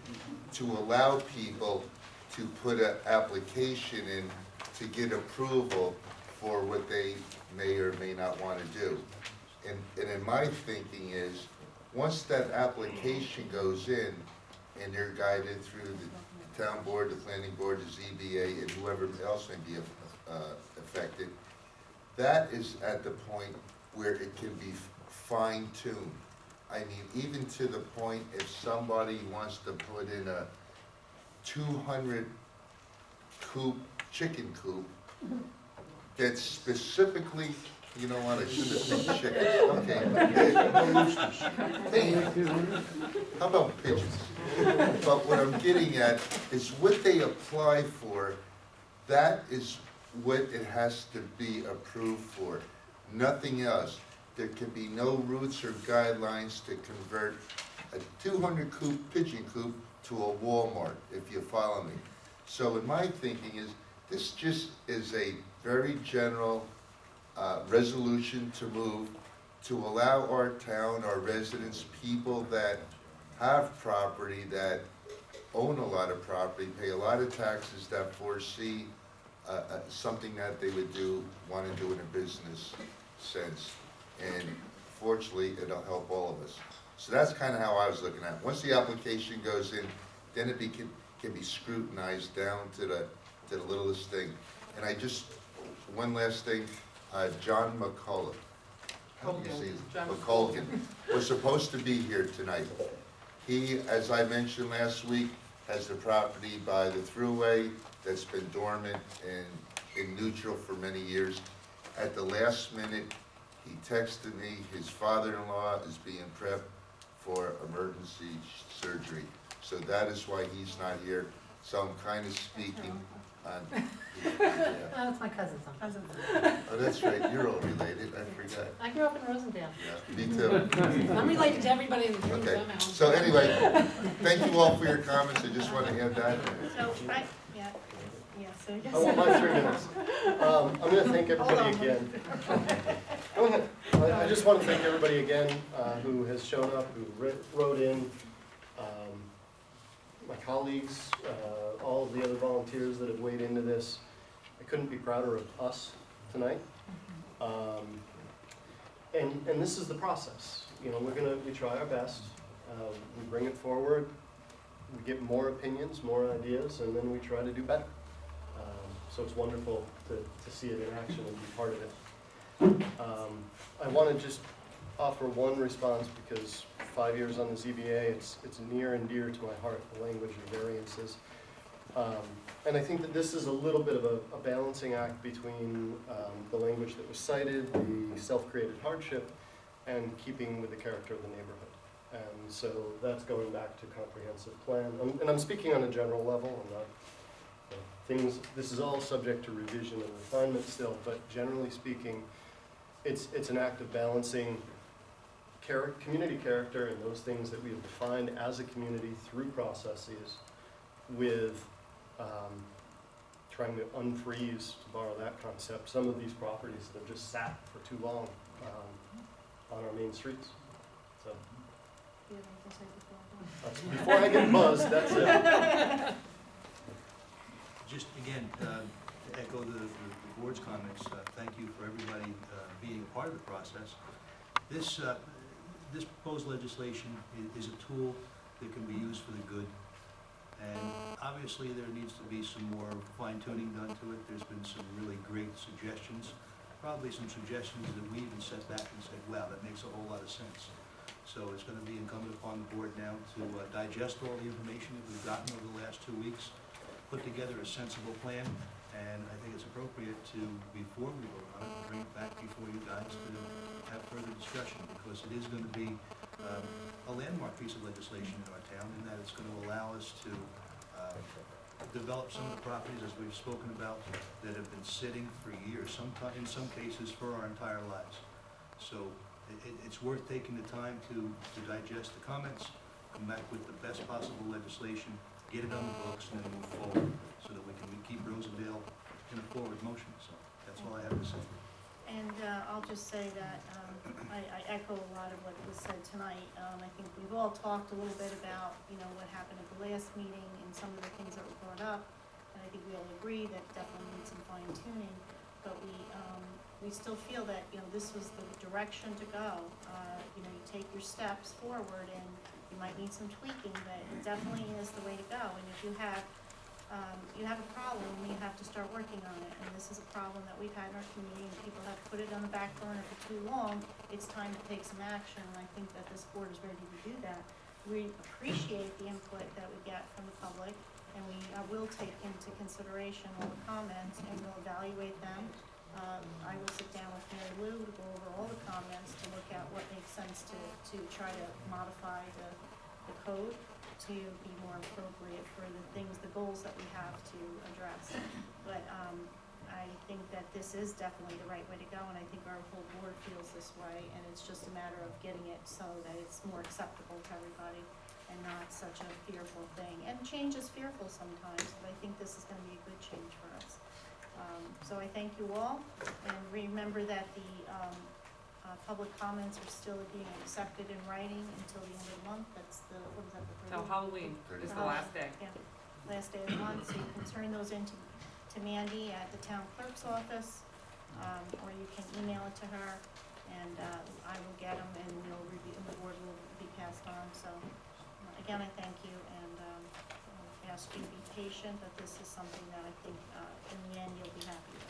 to allow people to put an application in to get approval for what they may or may not want to do. And in my thinking is, once that application goes in and they're guided through the town board, the planning board, the ZBA, and whoever else may be affected, that is at the point where it can be fine-tuned. I mean, even to the point if somebody wants to put in a 200 coop, chicken coop, that specifically, you don't want to say chickens, okay. Hey, how about pigeons? But what I'm getting at is what they apply for, that is what it has to be approved for, nothing else. There can be no routes or guidelines to convert a 200 coop pigeon coop to a Walmart, if you follow me. So in my thinking is, this just is a very general resolution to move to allow our town, our residents, people that have property, that own a lot of property, pay a lot of taxes, that foresee something that they would want to do in a business sense. And fortunately, it'll help all of us. So that's kind of how I was looking at it. Once the application goes in, then it can be scrutinized down to the littlest thing. And one last thing, John McCullough, how do you say it? McCullough was supposed to be here tonight. He, as I mentioned last week, has the property by the Thruway that's been dormant and in neutral for many years. At the last minute, he texted me, his father-in-law is being prepped for emergency surgery. So that is why he's not here. So I'm kind of speaking on... Oh, that's my cousin's son. Oh, that's right, you're all related, I forgot. I grew up in Rosendale. Yeah, me too. I'm related to everybody in the room Okay, somehow. so anyway, thank you all for your comments, I just want to add that. So, so I guess. I want my 3 minutes. I'm going to thank everybody again. Go ahead. I just want to thank everybody again who has shown up, who wrote in, my colleagues, all of the other volunteers that have weighed into this. I couldn't be prouder of us tonight. And this is the process. We try our best. We bring it forward. We get more opinions, more ideas, and then we try to do better. So it's wonderful to see it in action and be part of it. I want to just offer one response because 5 years on the ZBA, it's near and dear to my heart, the language of variances. And I think that this is a little bit of a balancing act between the language that was cited, the self-created hardship, and keeping with the character of the neighborhood. And so that's going back to comprehensive plan. And I'm speaking on a general level. I'm not, this is all subject to revision and refinement still, but generally speaking, it's an act of balancing community character and those things that we have defined as a community through processes with trying to unfreeze, to borrow that concept, some of these properties that have just sat for too long on our main streets. So before I get buzzed, that's it. Just again, to echo the board's comments, thank you for everybody being a part of the process. This proposed legislation is a tool that can be used for the good. And obviously there needs to be some more fine-tuning done to it. There's been some really great suggestions, probably some suggestions that we even sat back and said, wow, that makes a whole lot of sense. So it's going to be incumbent upon the board now to digest all the information that we've gotten over the last 2 weeks, put together a sensible plan, and I think it's appropriate to, before we vote on it, bring it back before you guys to have further discussion, because it is going to be a landmark piece of legislation in our town, in that it's going to allow us to develop some of the properties, as we've spoken about, that have been sitting for years, in some cases for our entire lives. So it's worth taking the time to digest the comments, come back with the best possible legislation, get it on the books, and then move forward, so that we can keep Rosendale in a forward motion, so that's all I have to say. And I'll just say that I echo a lot of what was said tonight. I think we've all talked a little bit about, what happened at the last meeting and some of the things that were brought up. And I think we all agree that definitely needs some fine tuning, but we still feel that, this was the direction to go. You take your steps forward and you might need some tweaking, but it definitely is the way to go. And if you have a problem, you have to start working on it. And this is a problem that we've had in our community, and people have put it on the back burner for too long. It's time to take some action, and I think that this board is ready to do that. We appreciate the input that we get from the public, and we will take into consideration all the comments, and we'll evaluate them. I will sit down with Mary Lou to go over all the comments, to look at what makes sense to try to modify the code to be more appropriate for the goals that we have to address. But I think that this is definitely the right way to go, and I think our whole board feels this way, and it's just a matter of getting it so that it's more acceptable to everybody and not such a fearful thing. And change is fearful sometimes, but I think this is gonna be a good change for us. So I thank you all, and remember that the public comments are still being accepted in writing until the end of the month. That's the 30th? Till Halloween is the last day. Yeah, last day of the month, so you can turn those into Mandy at the town clerk's office, or you can email it to her, and I will get them, and we'll review, and the board will be passed on. So again, I thank you, and ask you to be patient, but this is something that I think in the end you'll be happy with.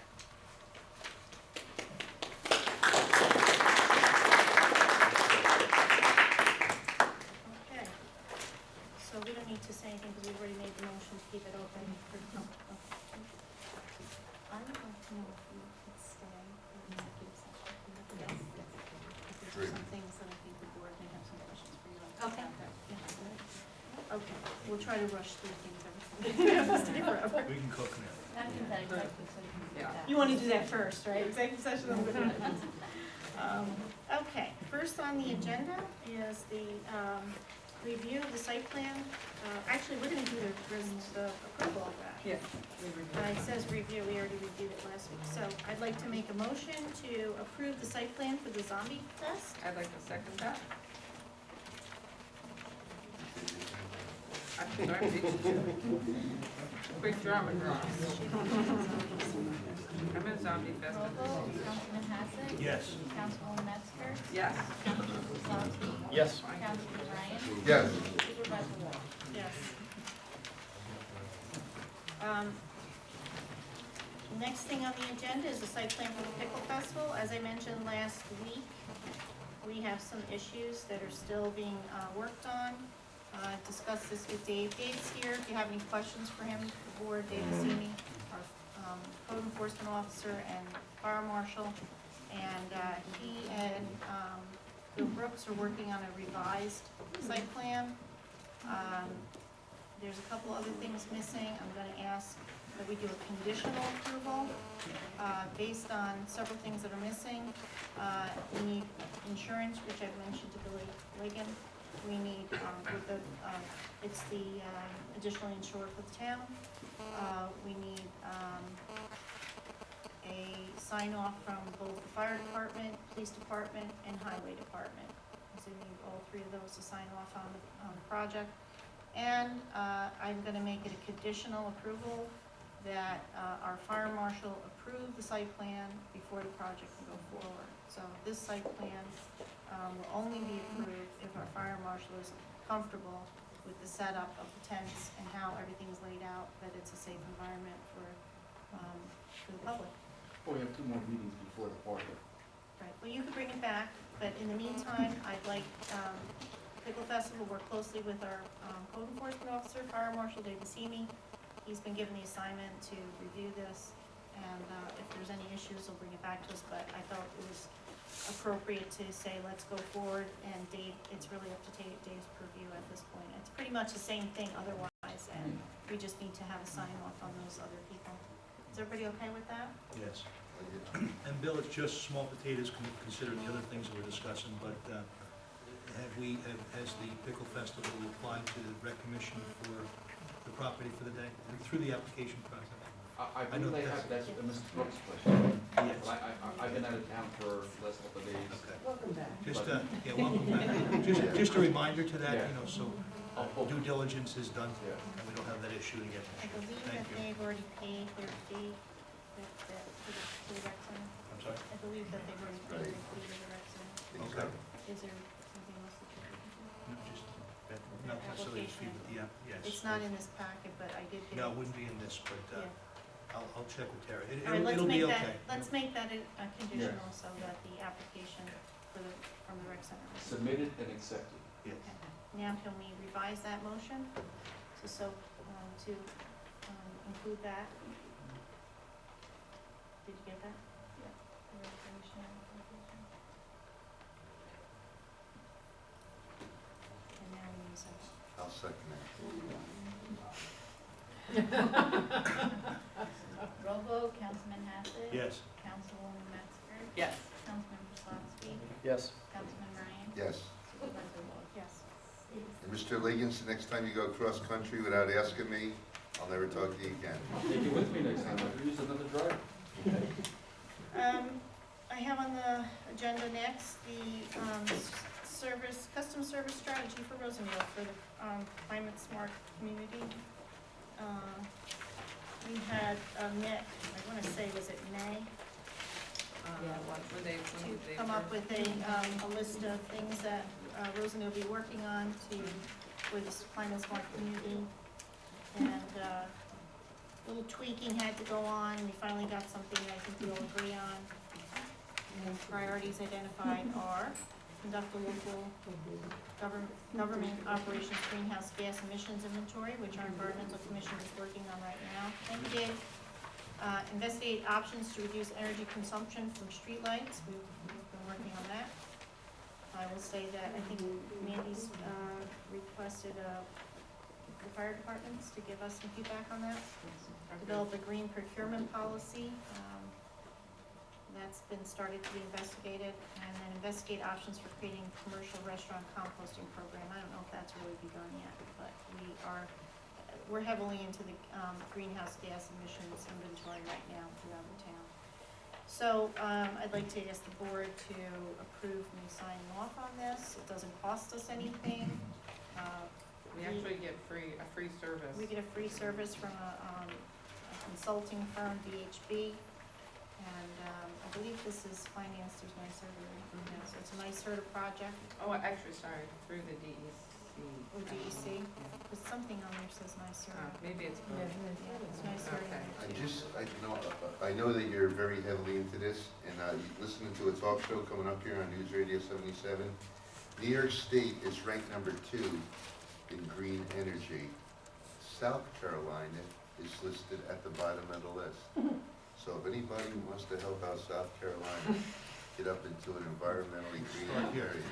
Okay, so we don't need to say anything because we've already made the motion to keep it open for, I would like to know if you could stay in executive session. Yes. Because there's some things that I think the board may have some questions for you. Okay. Okay, we'll try to rush through things. We have to stay forever. We can cook now. You want to do that first, right? Executive session. Okay, first on the agenda is the review of the site plan. Actually, we're going to do the approval of that. Yes. It says review, we already reviewed it last week. So I'd like to make a motion to approve the site plan for the Zombie Fest. I'd like to second that. I'm sorry. Quick drama draw. I'm in Zombie Festival. Councilman Hassett? Yes. Councilwoman Metzger? Yes. Councilman Pryslopski? Yes. Councilman Ryan? Yes. Supervisor Wall? Yes. Next thing on the agenda is the site plan for the Pickle Festival. As I mentioned last week, we have some issues that are still being worked on. Discussed this with Dave. Dave's here. If you have any questions for him, the board, Dave Simi, our code enforcement officer and fire marshal. And he and Bill Brooks are working on a revised site plan. There's a couple other things missing. I'm gonna ask that we do a conditional approval based on several things that are missing. We need insurance, which I've mentioned to Billy Liggan. We need, it's the additionally insured for the town. We need a sign off from both the fire department, police department, and highway department. So we need all three of those to sign off on the project. And I'm gonna make it a conditional approval that our fire marshal approve the site plan before the project can go forward. So this site plan will only be approved if our fire marshal is comfortable with the setup of the tents and how everything's laid out, that it's a safe environment for the public. Well, we have 2 more meetings before the party. Right, well, you could bring it back, but in the meantime, I'd like Pickle Festival work closely with our code enforcement officer, fire marshal David Simi. He's been given the assignment to review this, and if there's any issues, he'll bring it back to us, but I felt it was appropriate to say, let's go forward, and Dave, it's really up to Dave's purview at this point. It's pretty much the same thing otherwise, and we just need to have a sign off on those other people. Is everybody okay with that? Yes. And Bill, it's just small potatoes considering the other things that we're discussing, but has the Pickle Festival applied to the Rec Commission for the property for the day, through the application process? I I know believe they that's- have, that's Mr. Brooks' question. Yes. But I've been out of town for the last couple of days. Okay. Welcome back. Just, yeah, welcome back. Just a reminder to that, you know, so due diligence is done, Yeah. and we don't have that issue again. I believe Thank that you. they've already paid their fee to the rec center. I'm sorry? I believe that they've already paid their fee to the rec center. Okay. Is there something else that you're looking for? No, just, not necessarily a fee, but yeah, yes. It's not in this packet, but I did get. No, it wouldn't be in this, but, Yeah. I'll check with Tara. All right, let's It'll be make okay. that, let's make that a condition Yeah. also, that the application for the, from the rec center. is- Submitted and accepted. Yes. Okay. Now, can we revise that motion to include that? Did you get that? Yeah. The resolution application. And now we need a second. I'll second that. Roll vote, Councilman Hassett. Yes. Councilwoman Metzger. Yes. Councilman Pryslopski. Yes. Councilman Ryan. Yes. Supervisor Wall. Yes. And Mr. Liggins, the next time you go cross-country without asking me, I'll never talk to you again. I'll take you with me next time. I'll use another driver. I have on the agenda next the custom service strategy for Rosendale for the climate smart community. We had met, I want to say, was it May? When they To come up with a list of things that Rosendale will be working on for this climate smart community. And little tweaking had to go on, and we finally got something that I think we all agree on. And the priorities identified are conduct a local government operations greenhouse gas emissions inventory, which our environmental commission is working on right now. Thank you, Dave. Investigate options to reduce energy consumption from streetlights. We've been working on that. I will say that I think Mandy's requested the fire departments to give us some feedback on that. Develop a green procurement policy. That's been started to be investigated. And then investigate options for creating a commercial restaurant composting program. I don't know if that's really begun yet, but we're heavily into the greenhouse gas emissions inventory right now throughout the town. So I'd like to ask the board to approve me signing off on this. It doesn't cost us anything. We actually get a free service. We get a free service from a consulting firm, BHB, and I believe this is financed through NYSERDA, right? Yeah, so it's a NYSERDA project. Oh, actually, sorry, through the DEC. Or DEC, there's something on there says NYSERDA. Maybe it's both. Yeah, it's NYSERDA. I know that you're very heavily into this, and listening to a talk show coming up here on News Radio 77, New York State is ranked number 2 in green energy. South Carolina is listed at the bottom of the list. So if anybody wants to help out South Carolina, get up into an environmentally green area.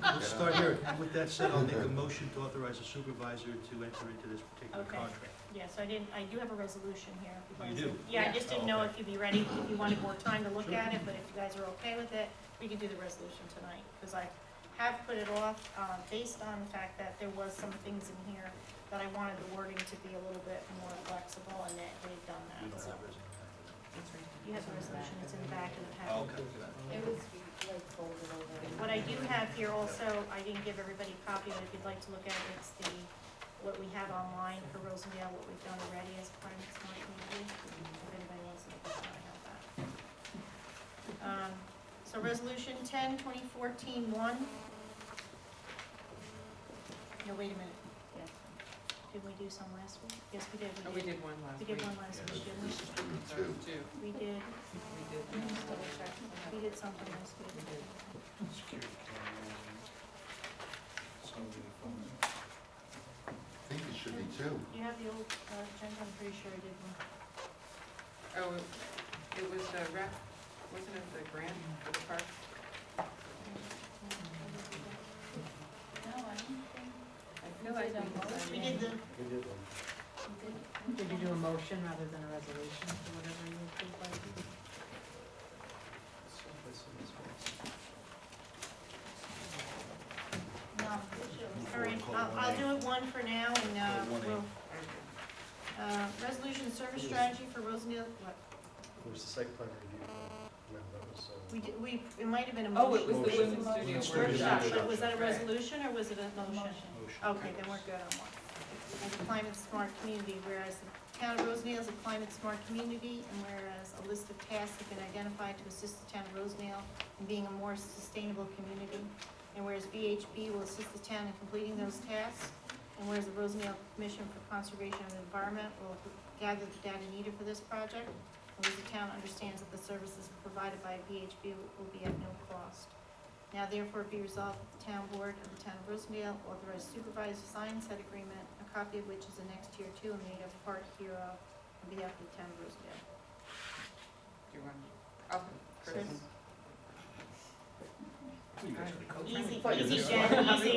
Let's start here. With that said, I'll make a motion to authorize the supervisor to enter into this particular Okay. contract. Yes, I do have a resolution here. if Oh, you guys- do? Yeah, I just didn't know Oh, okay. if you'd be ready, if you wanted more time to look Sure. at it, but if you guys are okay with it, we can do the resolution tonight. Because I have put it off, based on the fact that there was some things in here that I wanted the wording to be a little bit more flexible, and they've done We that, don't so. have resolution. You have the resolution, it's in the back of the packet. Oh, okay. It was like folded over. What I do have here also, I didn't give everybody a copy, but if you'd like to look at it, it's what we have online for Rosendale, what we've done already as climate smart community. If anybody wants to look at that, I have that. So resolution 10/2014-1. No, wait a minute. Yes. Did we do some last week? Yes, we did. Oh, we did one last We week. did one last week, didn't we? This is number Sorry, 2. two. We did. We did. Let me just double check. We did something last week. Security camera, some of the phones. I think it should be 2. You have the old agenda, I'm pretty sure I did one. Oh, it was the wasn't it the grant for the park? No, I don't think. I feel like We did the, We did one. Did you do a motion rather than a resolution or whatever you approved by? no. All right, I'll do it one for now, and One we'll, service strategy for Rosendale, what? It was the site plan review. No, that was, It might have been a Oh, motion. it was the women's studio Workshop, workshop. but was that a resolution or was it a motion? Motion. Okay, then we're good on one. As a climate smart community, whereas the town of Rosendale is a climate smart community, and whereas a list of tasks have been identified to assist the town of Rosendale in being a more sustainable community, and whereas VHB will assist the town in completing those tasks, and whereas the Rosendale Commission for Conservation of the Environment will gather the data needed for this project, and whereas the town understands that the services provided by VHB will be at no cost. Now therefore be resolved that the town board of the town of Rosendale authorize supervisor to sign said agreement, a copy of which is annexed here too and made a part hereof on behalf of the town of Rosendale. Do you want, oh, Chris. Easy, easy, Jen, easy.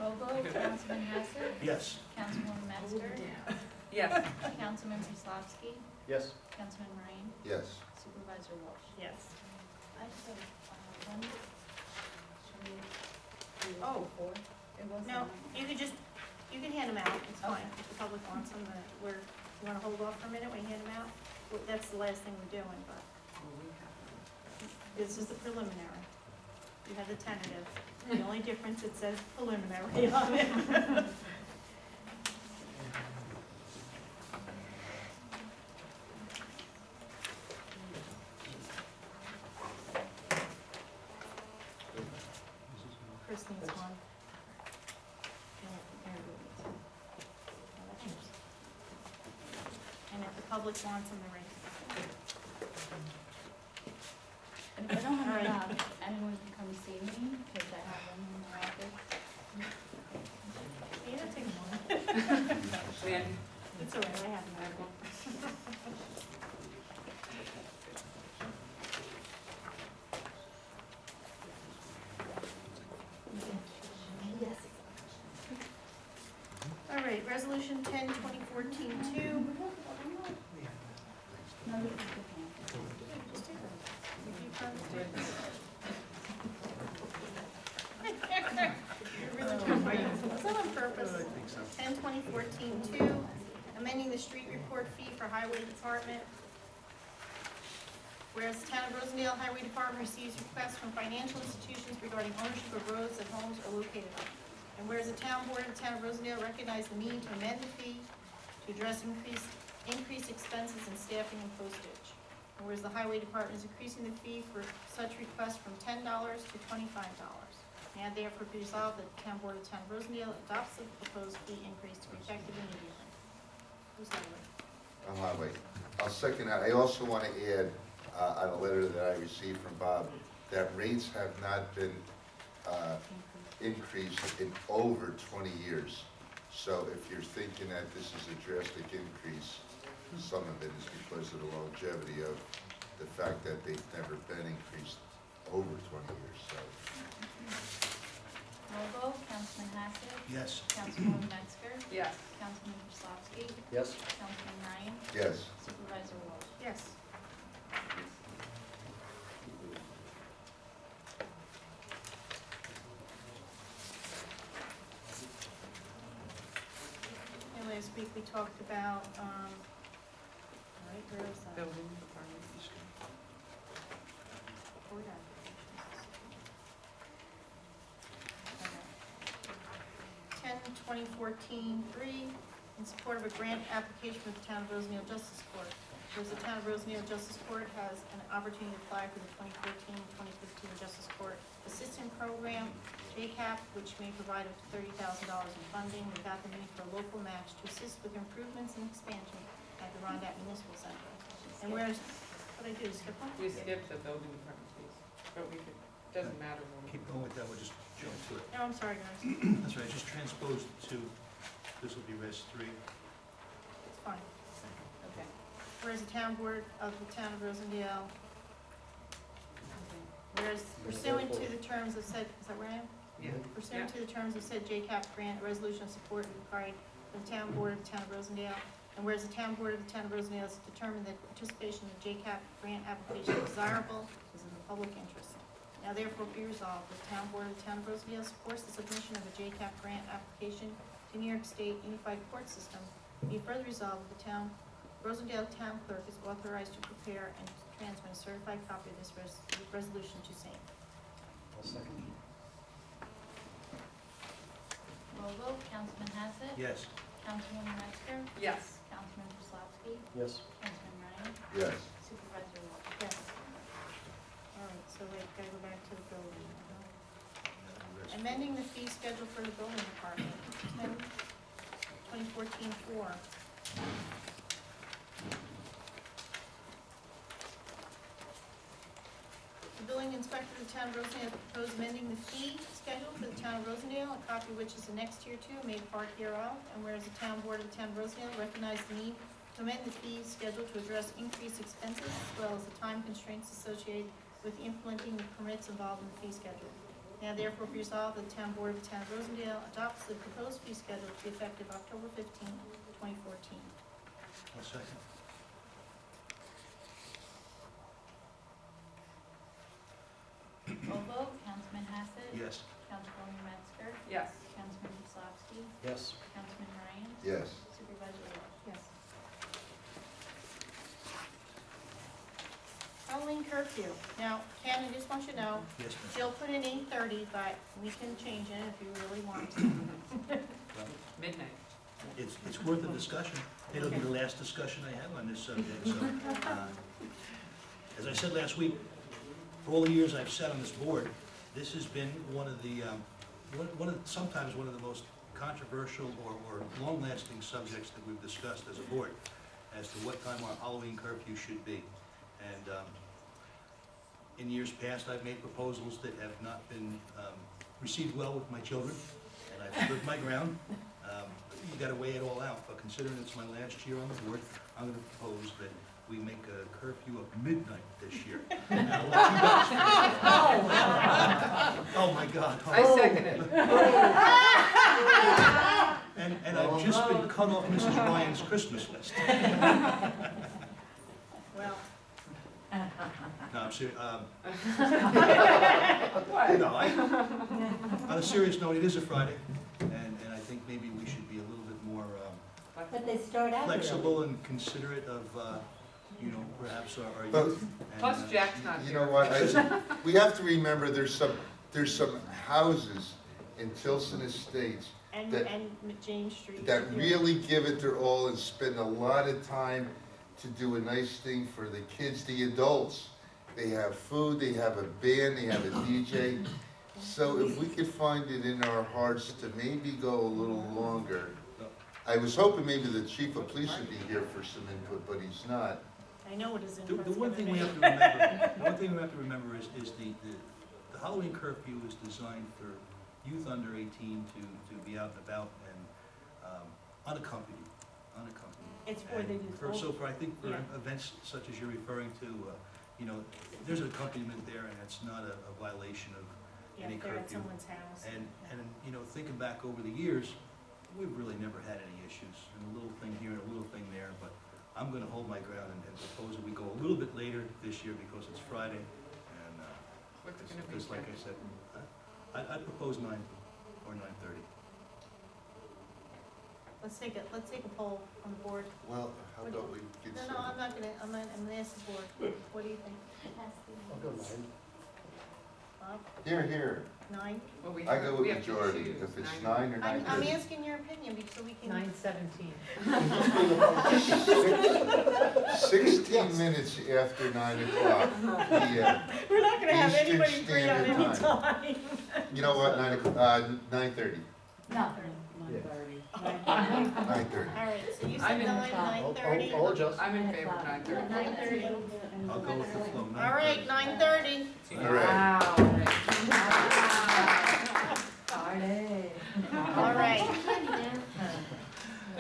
Roll call, Councilman Hassett? Yes. Councilwoman Metzger? Yes. Councilman Pryslopski? yes. Councilman Ryan? Yes. Supervisor Walsh? Yes. I just have, one. Should we do Oh. before? It wasn't. No, you can hand them out, it's fine, if the public wants them, you wanna hold off for a minute when you hand them out? Well, that's the last thing we're doing, but this is the preliminary. You have the tentative, the only difference, it says preliminary on it. Chris needs one. And if the public wants them, they're ready. And if I don't All have right. enough, anyone can come see me, because I have them in my office. You don't take one. Man, It's all right, I have them. Yes. All right, resolution 10/2014-2. No, you can put them. Just take them. If you promise to. You're really trying to fight us. Was that on purpose? 10/2014-2, amending the street report fee for highway department. Whereas the town of Rosendale Highway Department receives requests from financial institutions regarding ownership of roads that homes are located on. And whereas the town board of the town of Rosendale recognize the need to amend the fee to address increased expenses in staffing and postage. And whereas the highway department is increasing the fee for such requests from $10 to $25. Now therefore be resolved that the town board of the town of Rosendale adopts the proposed fee increase to be effective immediately. Who's highway? Highway. I'll second that. I also want to add, on a letter that I received from Bob, that rates have not been increased in over 20 years. So if you're thinking that this is a drastic increase, some of it is because of the longevity of the fact that they've never been increased over 20 years, so. Roll call, Councilman Hassett? Yes. Councilwoman Metzger? yes. Councilman Pryslopski? Yes. Councilman Ryan? Yes. Supervisor Walsh? Yes. And last week we talked about, all right, where is that? Building department. Hold on. Okay. 10/2014-3, in support of a grant application for the town of Rosendale Justice Court. Whereas the town of Rosendale Justice Court has an opportunity to apply for the 2014-2015 Justice Court Assistant Program, JCAP, which may provide up to $30,000 in funding without the need for a local match to assist with improvements and expansion at the Rondat Municipal Center. And whereas, what I do, skip one? We skipped the building department piece, but we could, doesn't matter. when we- Keep going with that, we'll just jump to it. No, I'm sorry, guys, That's right, I just transposed to, this will be res 3. it's fine. Okay. Whereas the town board of the town of Rosendale, whereas pursuant to the terms of said, is that where I am? Yeah. Pursuant to the terms of said JCAP grant, a resolution of support required from the town board of the town of Rosendale. And whereas the town board of the town of Rosendale has determined that participation in the JCAP grant application is desirable, is in the public interest. Now therefore be resolved, the town board of the town of Rosendale supports the submission of a JCAP grant application to to New York State Unified Court System, be further resolved that the town, Rosendale Town Clerk is authorized to prepare and transmit a certified copy of this resolution to same. I'll second. Roll vote, Councilman Hassett. Yes. Councilwoman Metzger. Yes. Councilman Pryslopski. Yes. Councilman Ryan. Yes. Supervisor Walsh. Yes. All right, so wait, gotta go back to the building. Amending the fee schedule for the building department, 2014-4. The building inspector of the town of Rosendale proposed amending the fee schedule for the town of Rosendale, a copy of which is annexed here too, made part hereof, and whereas the town board of the town of Rosendale recognized the need to amend the fee schedule to address increased expenses as well as the time constraints associated with implementing the permits involved in the fee schedule. Now therefore be resolved that the town board of the town of Rosendale adopts the proposed fee schedule to be effective October 15, 2014. I'll second. Roll vote, Councilman Hassett. Yes. Councilwoman Metzger. Yes. Councilman Pryslopski. Yes. Councilman Ryan. Yes. Supervisor Walsh. Yes. Halloween curfew. Now, Ken, I just want you to know, Yes, ma'am. Jill put in 8:30, but we can change it if you really want to. Midnight. It's worth a discussion. It'll be the last discussion I have on this subject, so. As I said last week, for all the years I've sat on this board, this has been one of the, sometimes one of the most controversial or long-lasting subjects that we've discussed as a board, as to what time our Halloween curfew should be. And in years past, I've made proposals that have not been received well with my children, and I've stood my ground. You gotta weigh it all out, but considering it's my last year on the board, I'm gonna propose that we make a curfew of midnight this year. And I'll let you guys figure it out. Oh my God. I second it. And I've just been cut off Mrs. Ryan's Christmas list. Well, No, I'm serious. No, on a serious note, it is a Friday, and I think maybe we should be a little bit more But they start out flexible and considerate of, perhaps our But- youth. And, Plus Jack's not You here. know what, we have to remember there's some houses in Tilson Estates and That- James Street. that really give it their all and spend a lot of time to do a nice thing for the kids, the adults. They have food, they have a band, they have a DJ. So if we could find it in our hearts to maybe go a little longer. I was hoping maybe the chief of police would be here for some input, but he's not. I know it is in. The one thing we have to remember is the Halloween curfew is designed for youth under 18 to be out and about and unaccompanied. It's for the youth. So I think for Yeah. events such as you're referring to, there's an accompaniment there, and it's not a violation of Yeah, any if they're at curfew. someone's house. And thinking back over the years, we've really never had any issues, and a little thing here and a little thing there, but I'm gonna hold my ground and propose that we go a little bit later this year because it's Friday, and, What's it gonna be? because like I said, I'd propose 9 or 9:30. Let's take a poll on the board. Well, how about we get No, some? I'm gonna ask the board. What do you think? I'll go 9. Bob, Here. 9? Well, we I have- go we with have to majority, choose if it's 9. 9 or I'm 9:30. asking your opinion so we can. 9:17. 16 minutes after 9 o'clock. We're not gonna have Eastern anybody free on Standard any time. You know what, 9:30. No. 9:30. All right, so you I'm said in 9:30. I'll adjust. I'm in favor of 9:30. 9:30. I'll go with the flow. All right, 9:30. All right. Friday. All right.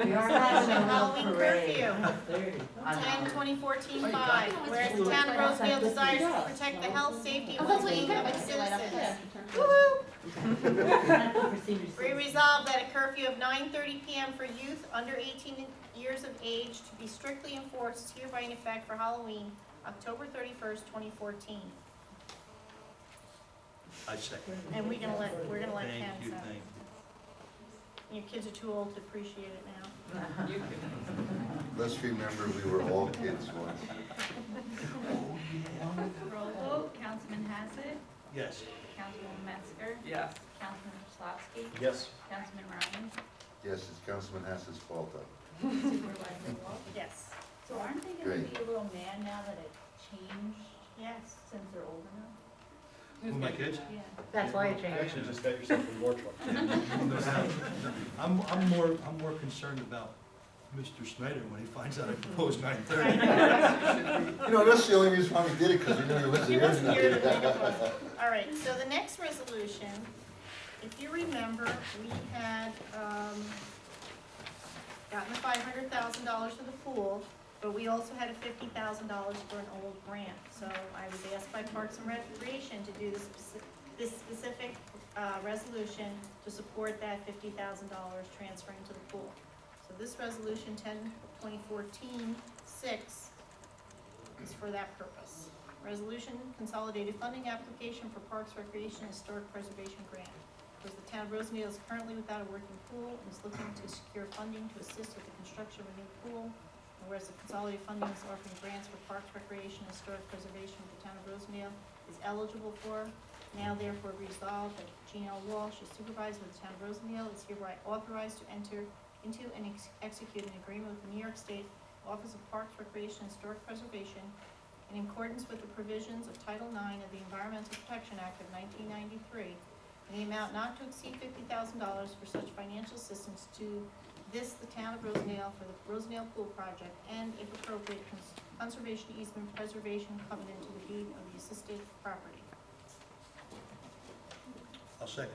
We are having a Halloween little parade. curfew. 10/2014-5, whereas the town of Rosendale desires to protect the health, safety, and well-being of its citizens. Be resolved that a curfew of 9:30 p.m. for youth under 18 years of age to be strictly enforced is hereby in effect for Halloween, October 31st, 2014. I second. And we're gonna let Ken Thank you, say. thank you. Your kids are too old to appreciate it now. You can. Let's remember we were all kids once. Roll vote, Councilman Hassett, Yes. Councilwoman Metzger, Yes. Councilman Pryslopski, Yes. Councilman Ryan, Yes, it's Councilman Hassett's fault though. Supervisor Walsh. Yes. So aren't they gonna Great. be a little mad now that it changed Yes. since they're old enough? Who, my kids? Yeah. That's why it changed. Actually, just got yourself in more trouble. I'm more concerned about Mr. Snyder when he finds out I proposed 9:30. You know, that's the only reason why we did it, because we knew he wasn't He here wasn't here to tonight. make a fuss. All right, so the next resolution, if you remember, we had, gotten the $500,000 for the pool, but we also had a $50,000 for an old grant. So I was asked by Parks and Recreation to do this specific, resolution to support that $50,000 transferring to the pool. So this resolution 10/2014-6 is for that purpose. Resolution consolidated funding application for Parks, Recreation, and Historic Preservation Grant. Because the town of Rosendale is currently without a working pool and is looking to secure funding to assist with the construction of a new pool. And whereas the consolidated funding is offering grants for Parks, Recreation, and Historic Preservation the town of Rosendale is eligible for. Now therefore resolved that Jeanne Walsh, as supervisor of the town of Rosendale, is hereby authorized to enter into and execute an agreement with the New York State Office of Parks, Recreation, and Historic Preservation in accordance with the provisions of Title IX of the Environmental Protection Act of 1993, in the amount not to exceed $50,000 for such financial assistance to the town of Rosendale for the Rosendale Pool Project, and if appropriate, conservation easement preservation covenant to the deed of the assisted property. I'll second.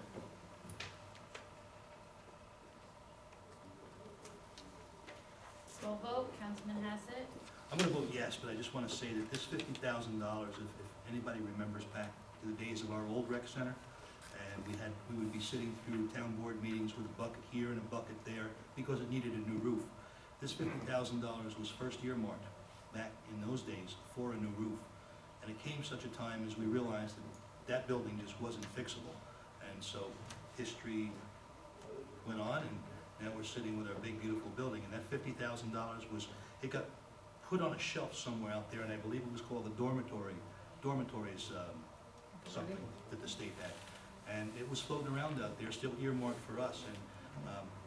Roll vote, Councilman Hassett, I'm gonna vote yes, but I just wanna say that this $50,000, if anybody remembers back to the days of our old rec center, and we would be sitting through town board meetings with a bucket here and a bucket there because it needed a new roof. This $50,000 was first earmarked back in those days for a new roof. And it came such a time as we realized that that building just wasn't fixable. And so history went on, and now we're sitting with our big, beautiful building. And that $50,000 it got put on a shelf somewhere out there, and I believe it was called the dormitories, something that the state had. And it was floating around out there, still earmarked for us. And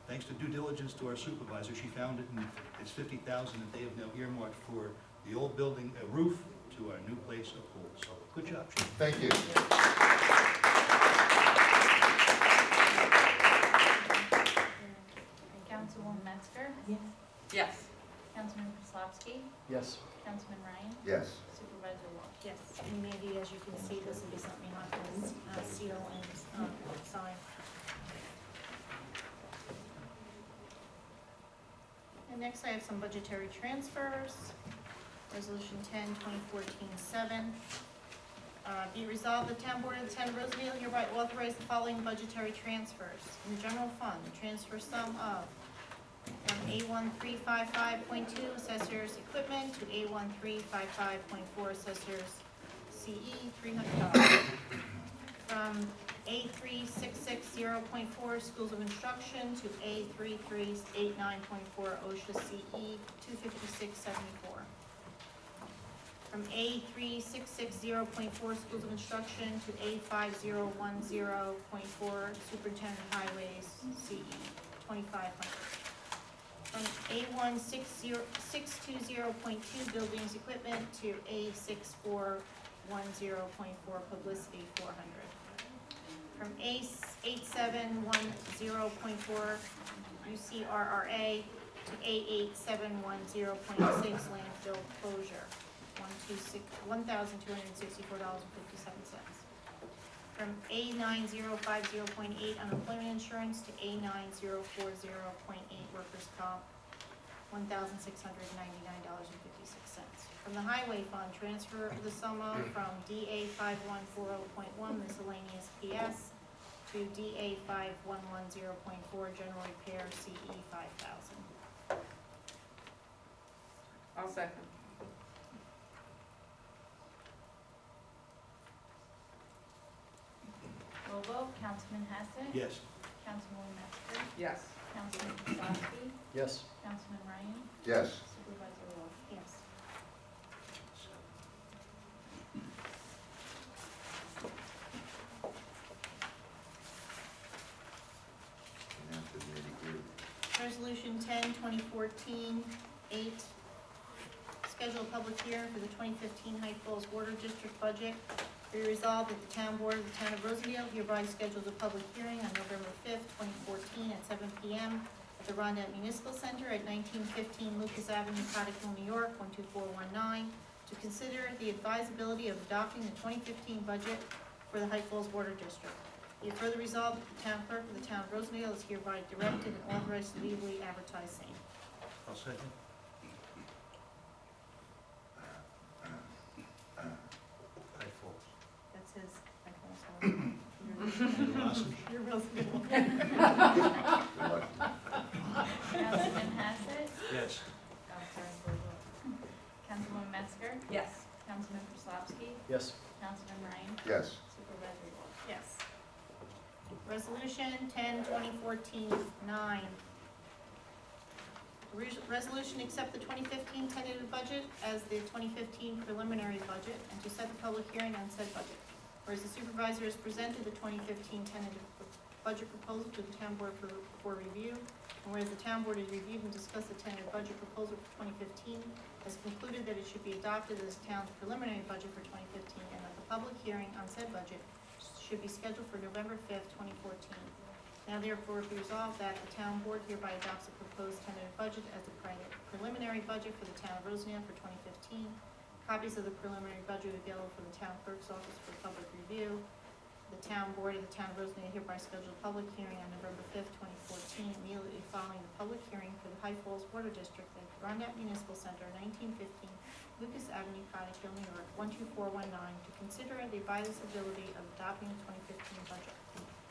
thanks to due diligence to our supervisor, she found it, and it's $50,000 that they have now earmarked for the old building, a roof, to our new place of pool. So, good job, Chief. Thank you. Councilwoman Metzger, Yes. Councilman Pryslopski, Yes. Councilman Ryan, Yes. Supervisor Walsh. Yes, and Mandy, as you can see, this will be something you have to seal and sign. And next I have some budgetary transfers. Resolution 10/2014-7. Be resolved, the town board of the town of Rosendale hereby authorize the following budgetary transfers. In the general fund, the transfer sum of from A1355.2 assessors equipment to A1355.4 assessors CE, $300. From A3660.4 schools of instruction to A3389.4 OSHA CE, $256.74. From A3660.4 schools of instruction to A5010.4 superintendent highways CE, $2,500. From A1620.2 buildings equipment to A6410.4 publicity, $400. From A8710.4 UCRRA to A8710.6 landfill closure, $1,264.57. From A9050.8 unemployment insurance to A9040.8 workers' comp, $1,699.56. From the highway fund, transfer the sum of from DA5140.1 miscellaneous PS to DA5110.4 general repair CE, $5,000. I'll second. Roll vote, Councilman Hassett, Yes. Councilwoman Metzger, Yes. Councilman Pryslopski, Yes. Councilman Ryan, Yes. Supervisor Walsh. Yes. Now to the nitty-gritty. Resolution 10-2014, 8, schedule a public hearing for the 2015 Height Falls Water District budget. Be resolved that the town board of the town of Rosendale hereby schedules a public hearing on November 5th, 2014 at 7 p.m. at the Rosendale Municipal Center at 1915 Lucas Avenue, Pickle, New York, 12419, to consider the advisability of adopting the 2015 budget for the Height Falls Water District. Be it further resolved that the town clerk of the town of Rosendale is hereby directed and authorized to legally advertise same. I'll second. High Falls. That's his, I call You're Rosendale. Councilman Hassett, Yes. Councilwoman Metzger, Yes. Councilman Pryslopski, Yes. Councilman Ryan, Yes. Supervisor Walsh. Yes. Resolution 10-2014-9. Resolution accept the 2015 tentative budget as the 2015 preliminary budget and to set the public hearing on said budget. Whereas the supervisor has presented the 2015 tentative budget proposal to the town board for review, and whereas the town board has reviewed and discussed the tentative budget proposal for 2015, has concluded that it should be adopted as town's preliminary budget for 2015, and that the public hearing on said budget should be scheduled for November 5th, 2014. Now therefore be resolved that the town board hereby adopts the proposed tentative budget as the preliminary budget for the town of Rosendale for 2015. Copies of the preliminary budget are available from the town clerk's office for public review. The town board of the town of Rosendale hereby schedules a public hearing on November 5th, 2014, immediately following the public hearing for the High Falls Water District at the Rosendale Municipal Center, 1915 Lucas Avenue, Pickle, New York, 12419, to consider the advisability of adopting the 2015 budget.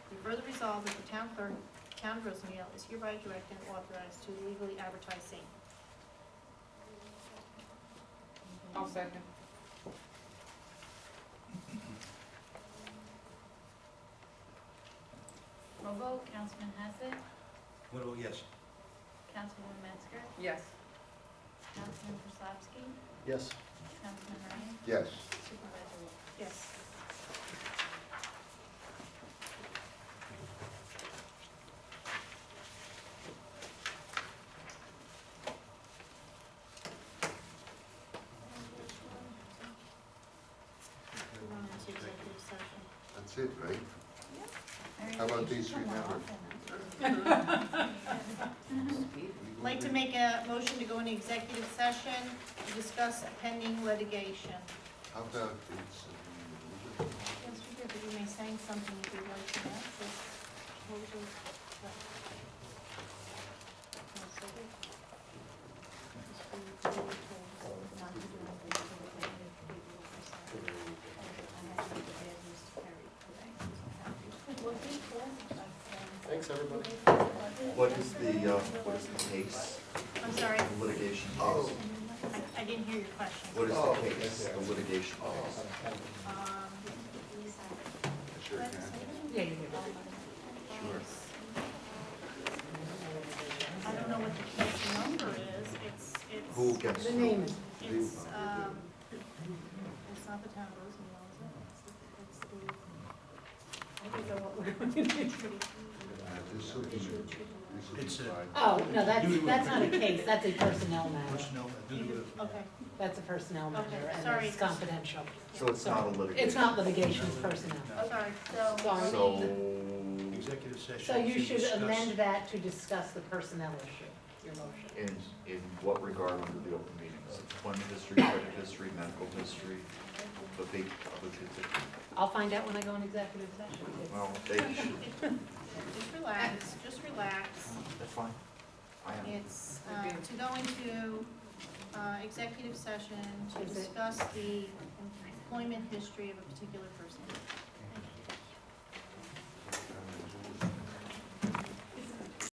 Be further resolved that the town clerk, town of Rosendale, is hereby directed and authorized to legally advertise same. I'll second. Roll vote, Councilman Hassett, What about yes? Councilwoman Metzger, Yes. Councilman Pryslopski, Yes. Councilman Ryan, Yes. Supervisor Walsh. Yes. We're going into executive session. That's it, right? How about these three members? I'd like to make a motion to go into executive session to discuss pending litigation. How about it's, Yes, we did, but you may say something if you'd like to add. So, what was your- what? No, so good. Just we were told not to do anything until the negative people were decided. I had to make the bad news to Perry today. Thanks, everybody. What is the case, I'm sorry, the litigation case? I didn't hear your question. What is the case, the litigation case? sure can. Yeah, you do. Sure. I don't know what the case number is, it's. Who gets? The name. It's not the town of Rosendale, is it? It's the. I think the what we're going to. This will be, this will be It's a- fine. Oh, no, that's not a case, that's a personnel matter. Personnel, due to Okay, That's a personnel matter, Okay, and sorry. it's confidential. So it's not a litigation? It's not litigation, it's personnel. sorry, so. Sorry. So, the executive session. So you should discuss- amend that to discuss the personnel issue, your motion. in what regard under the open meetings? Employment history, credit history, medical history, the big, I'll find out when I go in executive session. well, they should, Just relax. that's fine. I am. It's, to go into, executive session to Is it- discuss the employment history of a particular person.